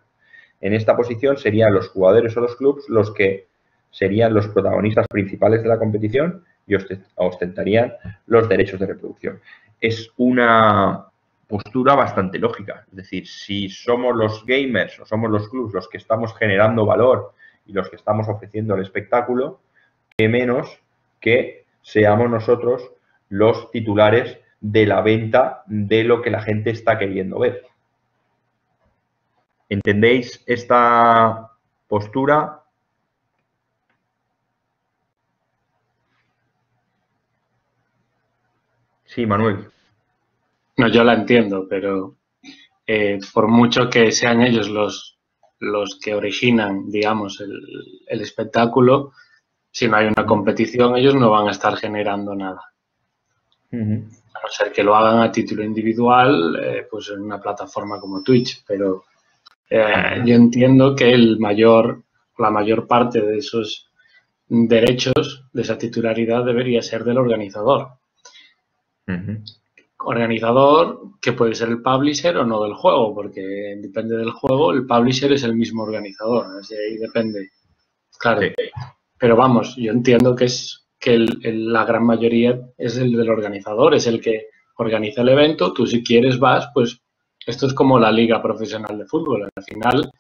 En esta posición serían los jugadores o los clubes los que serían los protagonistas principales de la competición y ostentarían los derechos de reproducción. Es una postura bastante lógica. Es decir, si somos los gamers o somos los clubes los que estamos generando valor y los que estamos ofreciendo el espectáculo, qué menos que seamos nosotros los titulares de la venta de lo que la gente está queriendo ver. ¿Entendéis esta postura? Sí, Manuel. No, yo la entiendo, pero por mucho que sean ellos los que originan, digamos, el espectáculo, si no hay una competición, ellos no van a estar generando nada. A no ser que lo hagan a título individual, pues en una plataforma como Twitch, pero yo entiendo que la mayor parte de esos derechos, de esa titularidad, debería ser del organizador. Organizador que puede ser el publisher o no del juego, porque depende del juego, el publisher es el mismo organizador, así ahí depende. Claro, sí. Pero vamos, yo entiendo que la gran mayoría es el del organizador, es el que organiza el evento. Tú, si quieres, vas, pues esto es como la liga profesional de fútbol. Al final,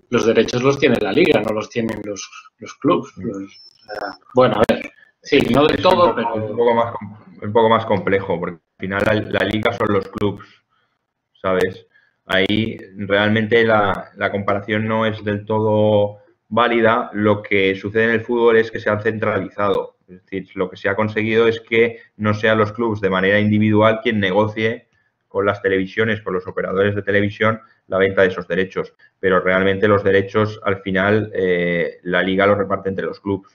los derechos los tiene la liga, no los tienen los clubes. Bueno, a ver, sí, no de todo, pero... un poco más complejo, porque al final la liga son los clubes, ¿sabes? Ahí realmente la comparación no es del todo válida. Lo que sucede en el fútbol es que se han centralizado. Es decir, lo que se ha conseguido es que no sean los clubes de manera individual quien negocie con las televisiones, con los operadores de televisión, la venta de esos derechos. Pero realmente los derechos, al final, la liga los reparte entre los clubes.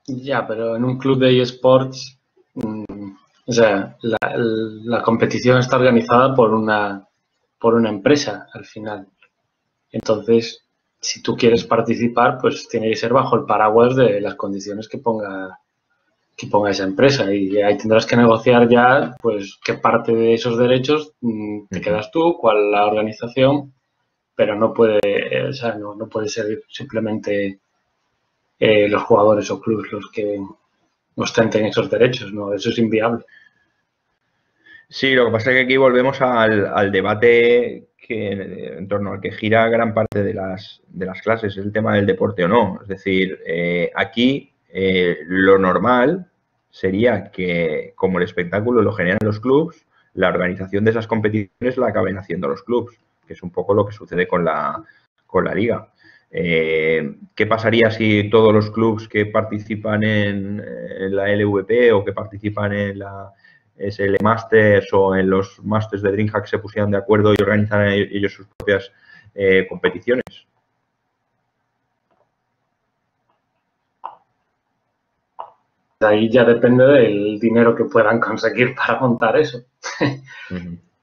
Ya, pero en un club de eSports, o sea, la competición está organizada por una empresa al final. Entonces, si tú quieres participar, pues tiene que ser bajo el paraguas de las condiciones que ponga esa empresa, y ahí tendrás que negociar ya, pues, qué parte de esos derechos te quedas tú, cuál la organización, pero no puede, o sea, no puede ser simplemente los jugadores o clubes los que ostenten esos derechos, no, eso es inviable. Sí, lo que pasa es que aquí volvemos al debate en torno al que gira gran parte de las clases, es el tema del deporte o no. Es decir, aquí lo normal sería que, como el espectáculo lo generan los clubes, la organización de esas competiciones la acaben haciendo los clubes, que es un poco lo que sucede con la liga. ¿Qué pasaría si todos los clubes que participan en la LVP o que participan en la SL Masters o en los Masters de DreamHack se pusieran de acuerdo y organizan ellos sus propias competiciones? Ahí ya depende del dinero que puedan conseguir para montar eso.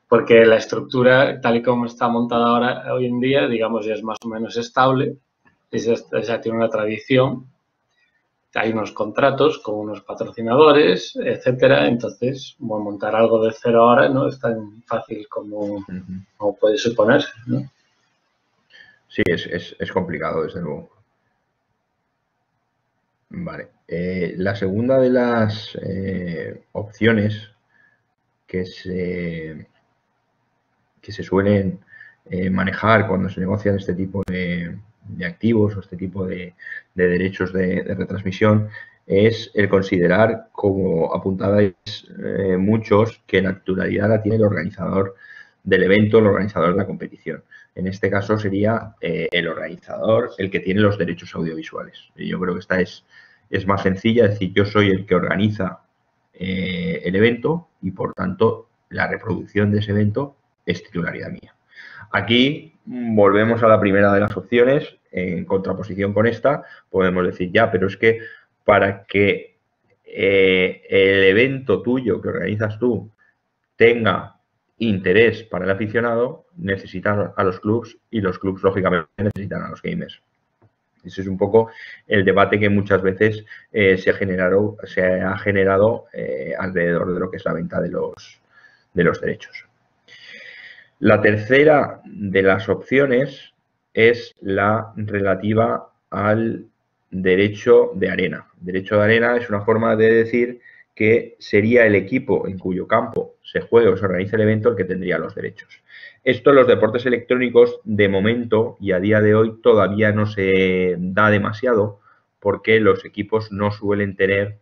Porque la estructura, tal y como está montada hoy en día, digamos, ya es más o menos estable, ya tiene una tradición, hay unos contratos con unos patrocinadores, etcétera. Entonces, montar algo de cero ahora no es tan fácil como puede suponerse, ¿no? Sí, es complicado, desde luego. Vale. La segunda de las opciones que se suelen manejar cuando se negocian este tipo de activos o este tipo de derechos de retransmisión es el considerar, como apuntabais muchos, que la titularidad la tiene el organizador del evento, el organizador de la competición. En este caso sería el organizador el que tiene los derechos audiovisuales. Y yo creo que esta es más sencilla, es decir, yo soy el que organiza el evento y, por tanto, la reproducción de ese evento es titularidad mía. Aquí volvemos a la primera de las opciones, en contraposición con esta, podemos decir ya, pero es que para que el evento tuyo que organizas tú tenga interés para el aficionado, necesitan a los clubs y los clubs, lógicamente, necesitan a los gamers. Ese es un poco el debate que muchas veces se ha generado alrededor de lo que es la venta de los derechos. La tercera de las opciones es la relativa al derecho de arena. Derecho de arena es una forma de decir que sería el equipo en cuyo campo se juegue o se organice el evento el que tendría los derechos. Esto en los deportes electrónicos, de momento y a día de hoy, todavía no se da demasiado porque los equipos no suelen tener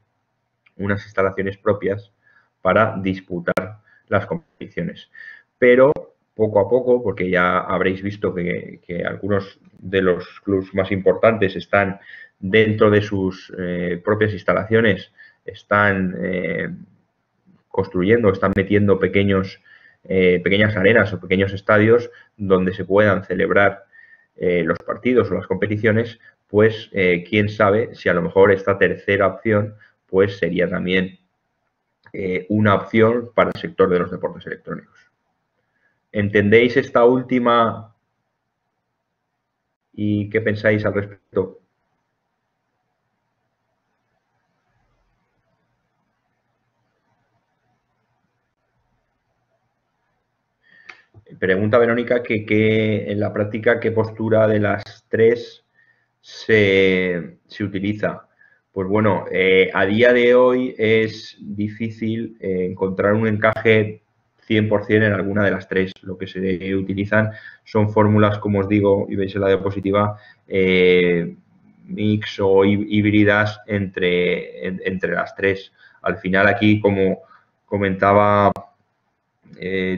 unas instalaciones propias para disputar las competiciones. Pero poco a poco, porque ya habréis visto que algunos de los clubes más importantes están dentro de sus propias instalaciones, están construyendo, están metiendo pequeñas arenas o pequeños estadios donde se puedan celebrar los partidos o las competiciones, pues quién sabe si a lo mejor esta tercera opción pues sería también una opción para el sector de los deportes electrónicos. ¿Entendéis esta última y qué pensáis al respecto? Pregunta Verónica que en la práctica qué postura de las tres se utiliza. Pues bueno, a día de hoy es difícil encontrar un encaje 100% en alguna de las tres. Lo que se utilizan son fórmulas, como os digo, y veis en la diapositiva, mix o híbridas entre las tres. Al final aquí, como comentaba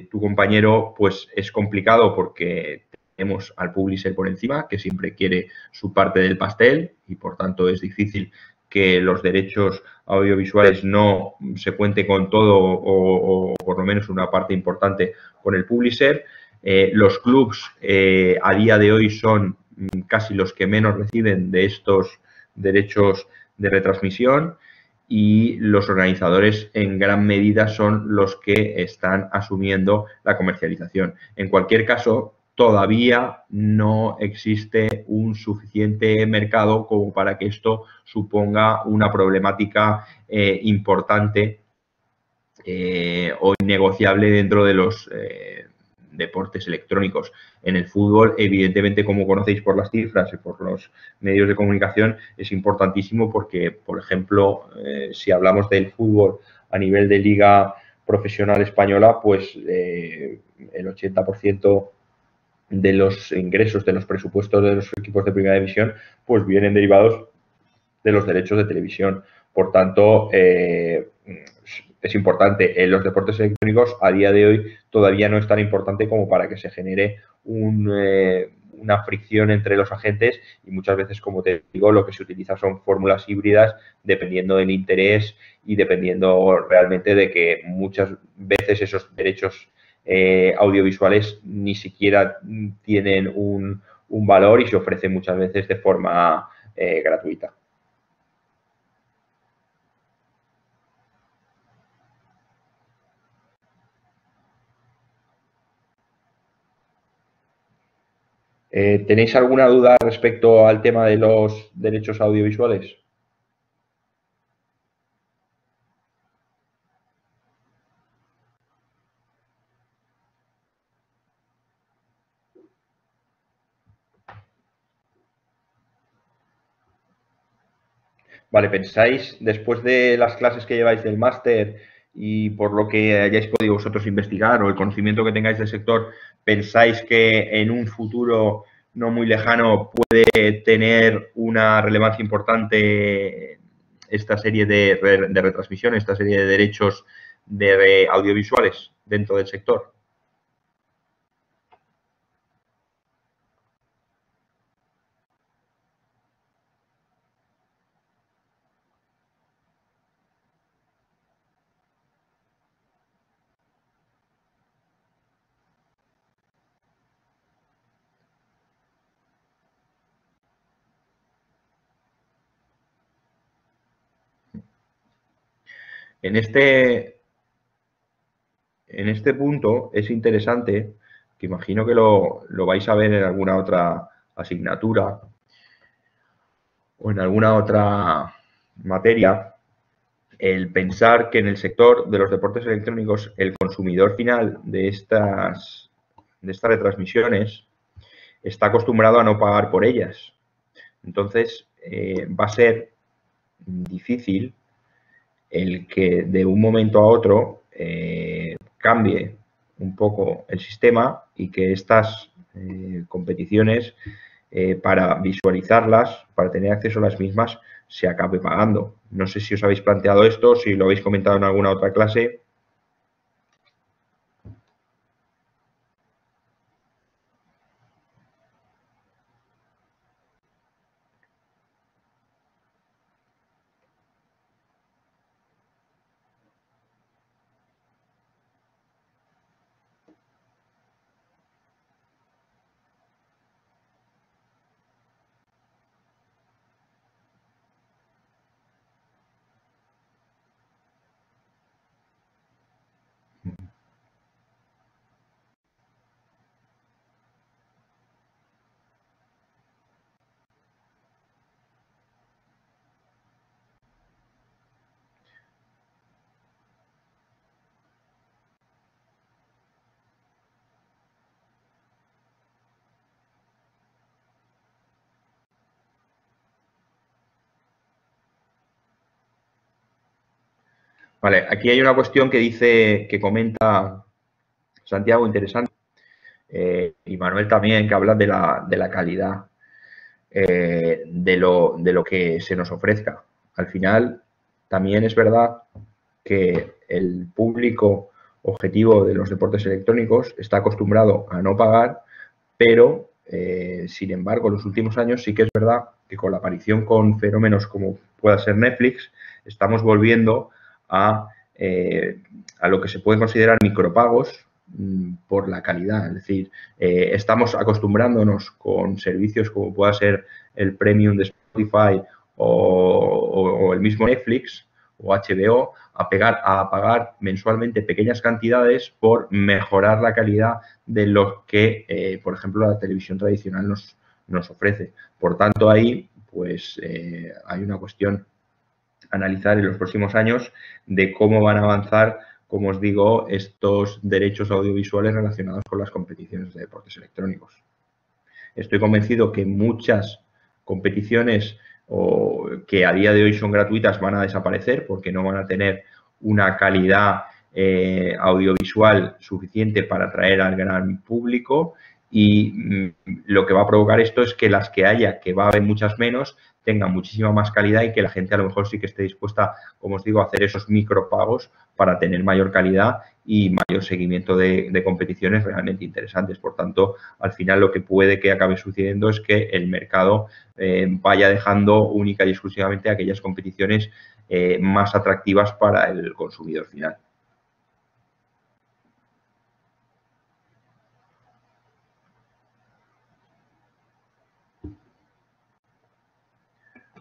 tu compañero, pues es complicado porque tenemos al publisher por encima, que siempre quiere su parte del pastel y por tanto es difícil que los derechos audiovisuales no se cuente con todo o por lo menos una parte importante con el publisher. Los clubs a día de hoy son casi los que menos reciben de estos derechos de retransmisión y los organizadores en gran medida son los que están asumiendo la comercialización. En cualquier caso, todavía no existe un suficiente mercado como para que esto suponga una problemática importante o innegociable dentro de los deportes electrónicos. En el fútbol, evidentemente, como conocéis por las cifras y por los medios de comunicación, es importantísimo porque, por ejemplo, si hablamos del fútbol a nivel de liga profesional española, pues el 80% de los ingresos, de los presupuestos de los equipos de primera división, pues vienen derivados de los derechos de televisión. Por tanto, es importante. En los deportes electrónicos, a día de hoy, todavía no es tan importante como para que se genere una fricción entre los agentes y muchas veces, como te digo, lo que se utiliza son fórmulas híbridas dependiendo del interés y dependiendo realmente de que muchas veces esos derechos audiovisuales ni siquiera tienen un valor y se ofrecen muchas veces de forma gratuita. ¿Tenéis alguna duda respecto al tema de los derechos audiovisuales? Vale, ¿pensáis, después de las clases que lleváis del máster y por lo que hayáis podido vosotros investigar o el conocimiento que tengáis del sector, pensáis que en un futuro no muy lejano puede tener una relevancia importante esta serie de retransmisión, esta serie de derechos de audiovisuales dentro del sector? En este punto es interesante, que imagino que lo vais a ver en alguna otra asignatura o en alguna otra materia, el pensar que en el sector de los deportes electrónicos el consumidor final de estas retransmisiones está acostumbrado a no pagar por ellas. Entonces, va a ser difícil el que de un momento a otro cambie un poco el sistema y que estas competiciones, para visualizarlas, para tener acceso a las mismas, se acabe pagando. No sé si os habéis planteado esto, si lo habéis comentado en alguna otra clase. Vale, aquí hay una cuestión que dice, que comenta Santiago, interesante, y Manuel también, que habla de la calidad de lo que se nos ofrezca. Al final, también es verdad que el público objetivo de los deportes electrónicos está acostumbrado a no pagar, pero, sin embargo, en los últimos años sí que es verdad que con la aparición con fenómenos como pueda ser Netflix, estamos volviendo a lo que se puede considerar micropagos por la calidad. Es decir, estamos acostumbrándonos con servicios como pueda ser el Premium de Spotify o el mismo Netflix o HBO a pagar mensualmente pequeñas cantidades por mejorar la calidad de lo que, por ejemplo, la televisión tradicional nos ofrece. Por tanto, ahí pues hay una cuestión a analizar en los próximos años de cómo van a avanzar, como os digo, estos derechos audiovisuales relacionados con las competiciones de deportes electrónicos. Estoy convencido que muchas competiciones que a día de hoy son gratuitas van a desaparecer porque no van a tener una calidad audiovisual suficiente para atraer al gran público, y lo que va a provocar esto es que las que haya, que va a haber muchas menos, tengan muchísima más calidad y que la gente a lo mejor sí que esté dispuesta, como os digo, a hacer esos micropagos para tener mayor calidad y mayor seguimiento de competiciones realmente interesantes. Por tanto, al final lo que puede que acabe sucediendo es que el mercado vaya dejando única y exclusivamente aquellas competiciones más atractivas para el consumidor final.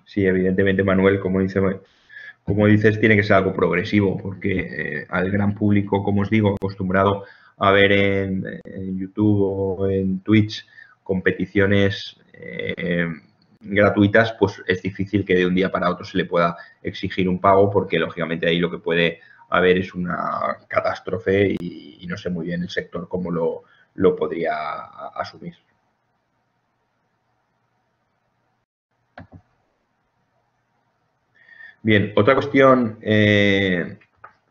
Sí, evidentemente, Manuel, como dices, tiene que ser algo progresivo, porque al gran público, como os digo, acostumbrado a ver en YouTube o en Twitch competiciones gratuitas, pues es difícil que de un día para otro se le pueda exigir un pago, porque lógicamente ahí lo que puede haber es una catástrofe y no sé muy bien el sector cómo lo podría asumir. Bien, otra cuestión,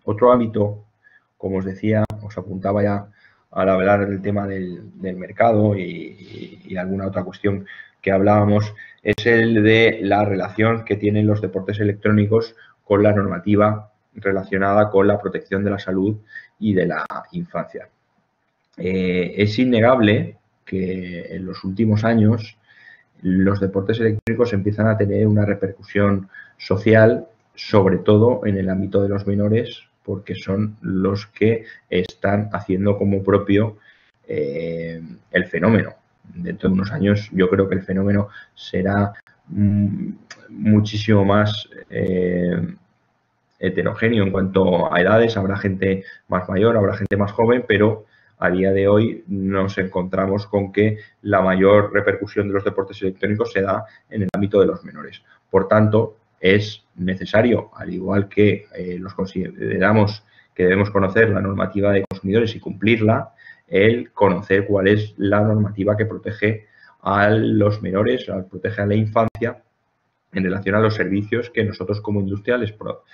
otro ámbito, como os decía, os apuntaba ya al hablar del tema del mercado y alguna otra cuestión que hablábamos, es el de la relación que tienen los deportes electrónicos con la normativa relacionada con la protección de la salud y de la infancia. Es innegable que en los últimos años los deportes electrónicos empiezan a tener una repercusión social, sobre todo en el ámbito de los menores, porque son los que están haciendo como propio el fenómeno. Dentro de unos años yo creo que el fenómeno será muchísimo más heterogéneo en cuanto a edades. Habrá gente más mayor, habrá gente más joven, pero a día de hoy nos encontramos con que la mayor repercusión de los deportes electrónicos se da en el ámbito de los menores. Por tanto, es necesario, al igual que los consideramos que debemos conocer la normativa de consumidores y cumplirla, el conocer cuál es la normativa que protege a los menores, protege a la infancia en relación a los servicios que nosotros como industria les podemos.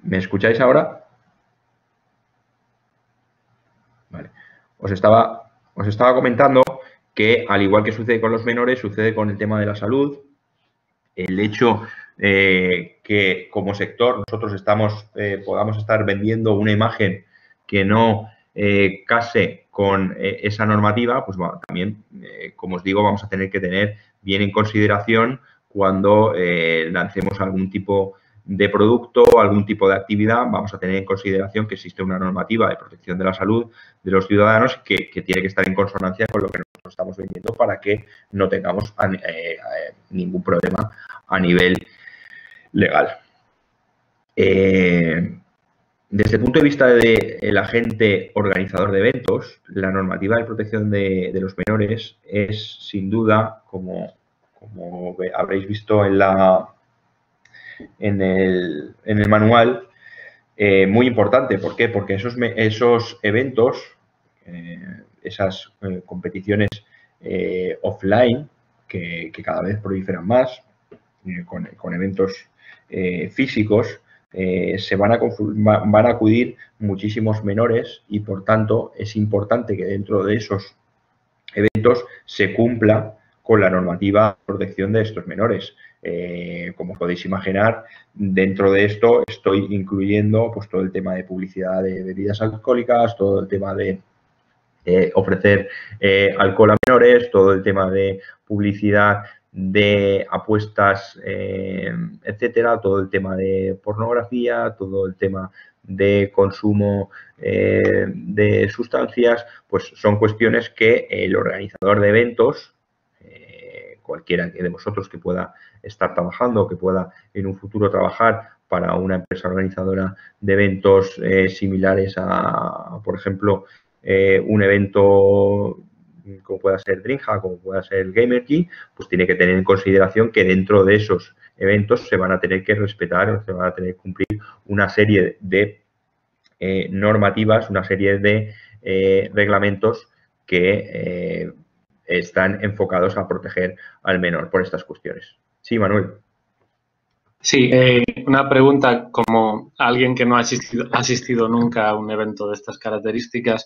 ¿Me escucháis ahora? Vale. Os estaba comentando que, al igual que sucede con los menores, sucede con el tema de la salud. El hecho que como sector nosotros podamos estar vendiendo una imagen que no case con esa normativa, pues bueno, también, como os digo, vamos a tener que tener bien en consideración cuando lancemos algún tipo de producto, algún tipo de actividad. Vamos a tener en consideración que existe una normativa de protección de la salud de los ciudadanos que tiene que estar en consonancia con lo que nosotros estamos vendiendo para que no tengamos ningún problema a nivel legal. Desde el punto de vista del agente organizador de eventos, la normativa de protección de los menores es, sin duda, como habréis visto en el manual, muy importante. ¿Por qué? Porque esos eventos, esas competiciones offline, que cada vez proliferan más, con eventos físicos, van a acudir muchísimos menores y, por tanto, es importante que dentro de esos eventos se cumpla con la normativa de protección de estos menores. Como podéis imaginar, dentro de esto estoy incluyendo pues todo el tema de publicidad de bebidas alcohólicas, todo el tema de ofrecer alcohol a menores, todo el tema de publicidad de apuestas, etcétera, todo el tema de pornografía, todo el tema de consumo de sustancias, pues son cuestiones que el organizador de eventos, cualquiera de vosotros que pueda estar trabajando, que pueda en un futuro trabajar para una empresa organizadora de eventos similares a, por ejemplo, un evento como pueda ser DreamHack, como pueda ser el Gamergy, pues tiene que tener en consideración que dentro de esos eventos se van a tener que respetar o se van a tener que cumplir una serie de normativas, una serie de reglamentos que están enfocados a proteger al menor por estas cuestiones. Sí, Manuel. Sí, una pregunta como alguien que no ha asistido nunca a un evento de estas características.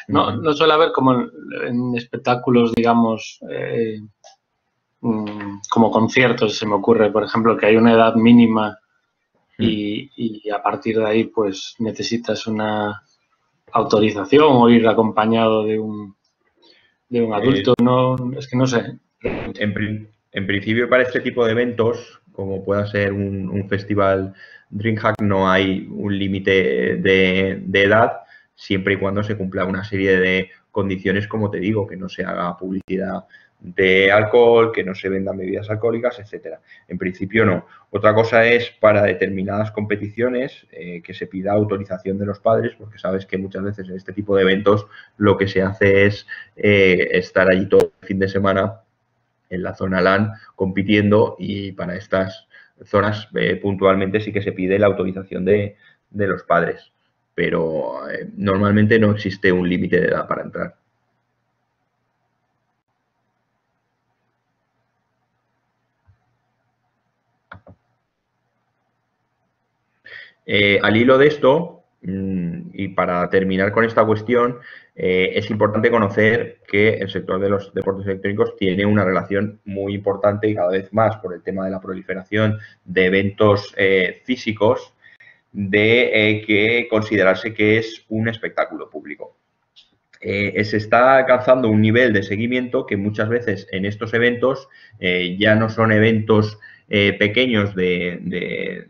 No suele haber como en espectáculos, digamos, como conciertos, se me ocurre, por ejemplo, que hay una edad mínima y a partir de ahí pues necesitas una autorización o ir acompañado de un adulto. No, es que no sé. En principio, para este tipo de eventos, como pueda ser un festival DreamHack, no hay un límite de edad, siempre y cuando se cumpla una serie de condiciones, como te digo, que no se haga publicidad de alcohol, que no se vendan bebidas alcohólicas, etcétera. En principio no. Otra cosa es para determinadas competiciones que se pida autorización de los padres, porque sabes que muchas veces en este tipo de eventos lo que se hace es estar allí todo el fin de semana en la zona LAN compitiendo, y para estas zonas puntualmente sí que se pide la autorización de los padres, pero normalmente no existe un límite de edad para entrar. Al hilo de esto, y para terminar con esta cuestión, es importante conocer que el sector de los deportes electrónicos tiene una relación muy importante y cada vez más por el tema de la proliferación de eventos físicos, de que considerarse que es un espectáculo público. Se está alcanzando un nivel de seguimiento que muchas veces en estos eventos ya no son eventos pequeños de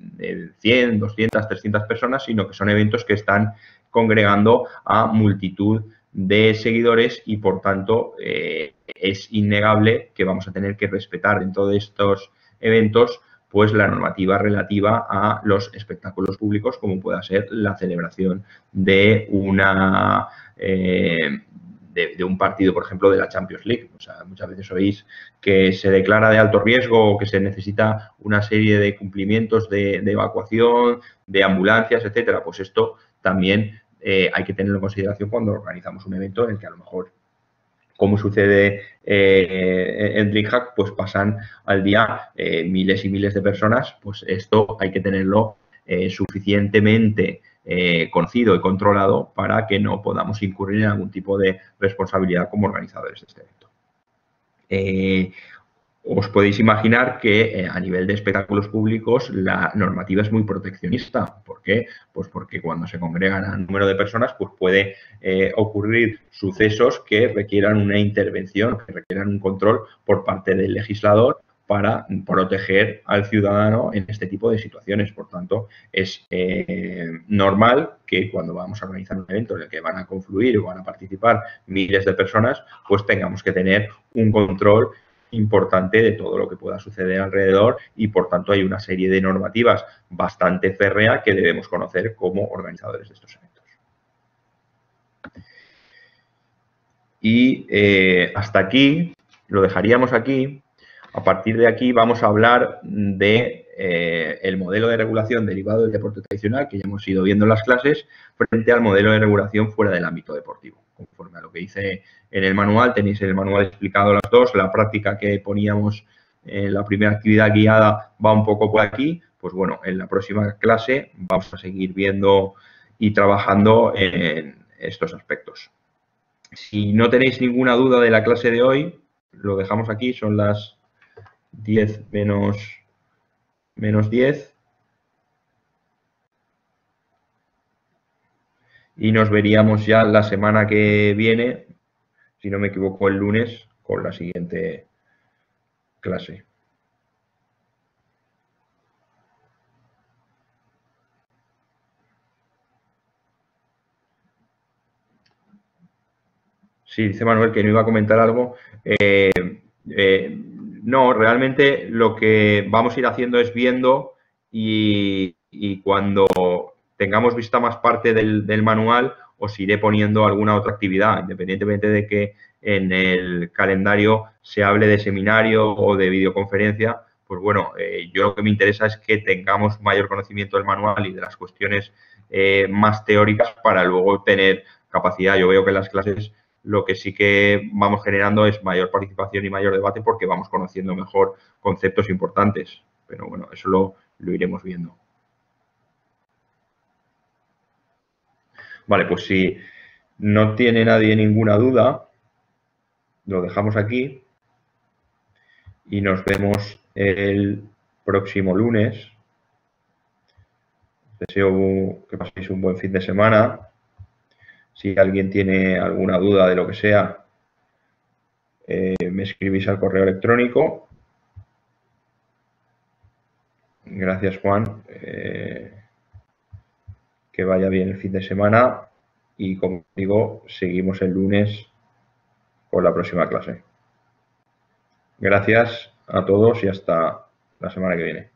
100, 200, 300 personas, sino que son eventos que están congregando a multitud de seguidores y, por tanto, es innegable que vamos a tener que respetar dentro de estos eventos pues la normativa relativa a los espectáculos públicos, como pueda ser la celebración de una de un partido, por ejemplo, de la Champions League. O sea, muchas veces oís que se declara de alto riesgo o que se necesita una serie de cumplimientos de evacuación, de ambulancias, etcétera. Pues esto también hay que tenerlo en consideración cuando organizamos un evento en el que a lo mejor, como sucede en DreamHack, pues pasan al día miles y miles de personas. Pues esto hay que tenerlo suficientemente conocido y controlado para que no podamos incurrir en algún tipo de responsabilidad como organizadores de este evento. Os podéis imaginar que a nivel de espectáculos públicos la normativa es muy proteccionista. ¿Por qué? Pues porque cuando se congregan a número de personas, pues puede ocurrir sucesos que requieran una intervención, que requieran un control por parte del legislador para proteger al ciudadano en este tipo de situaciones. Por tanto, es normal que cuando vamos a organizar un evento en el que van a confluir o van a participar miles de personas, pues tengamos que tener un control importante de todo lo que pueda suceder alrededor y, por tanto, hay una serie de normativas bastante férrea que debemos conocer como organizadores de estos eventos. Y hasta aquí, lo dejaríamos aquí. A partir de aquí vamos a hablar de el modelo de regulación derivado del deporte tradicional, que ya hemos ido viendo en las clases, frente al modelo de regulación fuera del ámbito deportivo. Conforme a lo que hice en el manual, tenéis en el manual explicado las dos. La práctica que poníamos en la primera actividad guiada va un poco por aquí. Pues bueno, en la próxima clase vamos a seguir viendo y trabajando en estos aspectos. Si no tenéis ninguna duda de la clase de hoy, lo dejamos aquí. Son las 10 menos 10. Y nos veríamos ya la semana que viene, si no me equivoco, el lunes, con la siguiente clase. Sí, dice Manuel que no iba a comentar algo. No, realmente lo que vamos a ir haciendo es viendo y cuando tengamos vista más parte del manual, os iré poniendo alguna otra actividad, independientemente de que en el calendario se hable de seminario o de videoconferencia. Pues bueno, yo lo que me interesa es que tengamos mayor conocimiento del manual y de las cuestiones más teóricas para luego tener capacidad. Yo veo que en las clases lo que sí que vamos generando es mayor participación y mayor debate porque vamos conociendo mejor conceptos importantes. Pero bueno, eso lo iremos viendo. Vale, pues si no tiene nadie ninguna duda, lo dejamos aquí y nos vemos el próximo lunes. Deseo que paséis un buen fin de semana. Si alguien tiene alguna duda de lo que sea, me escribís al correo electrónico. Gracias, Juan. Que vaya bien el fin de semana y, como digo, seguimos el lunes con la próxima clase. Gracias a todos y hasta la semana que viene.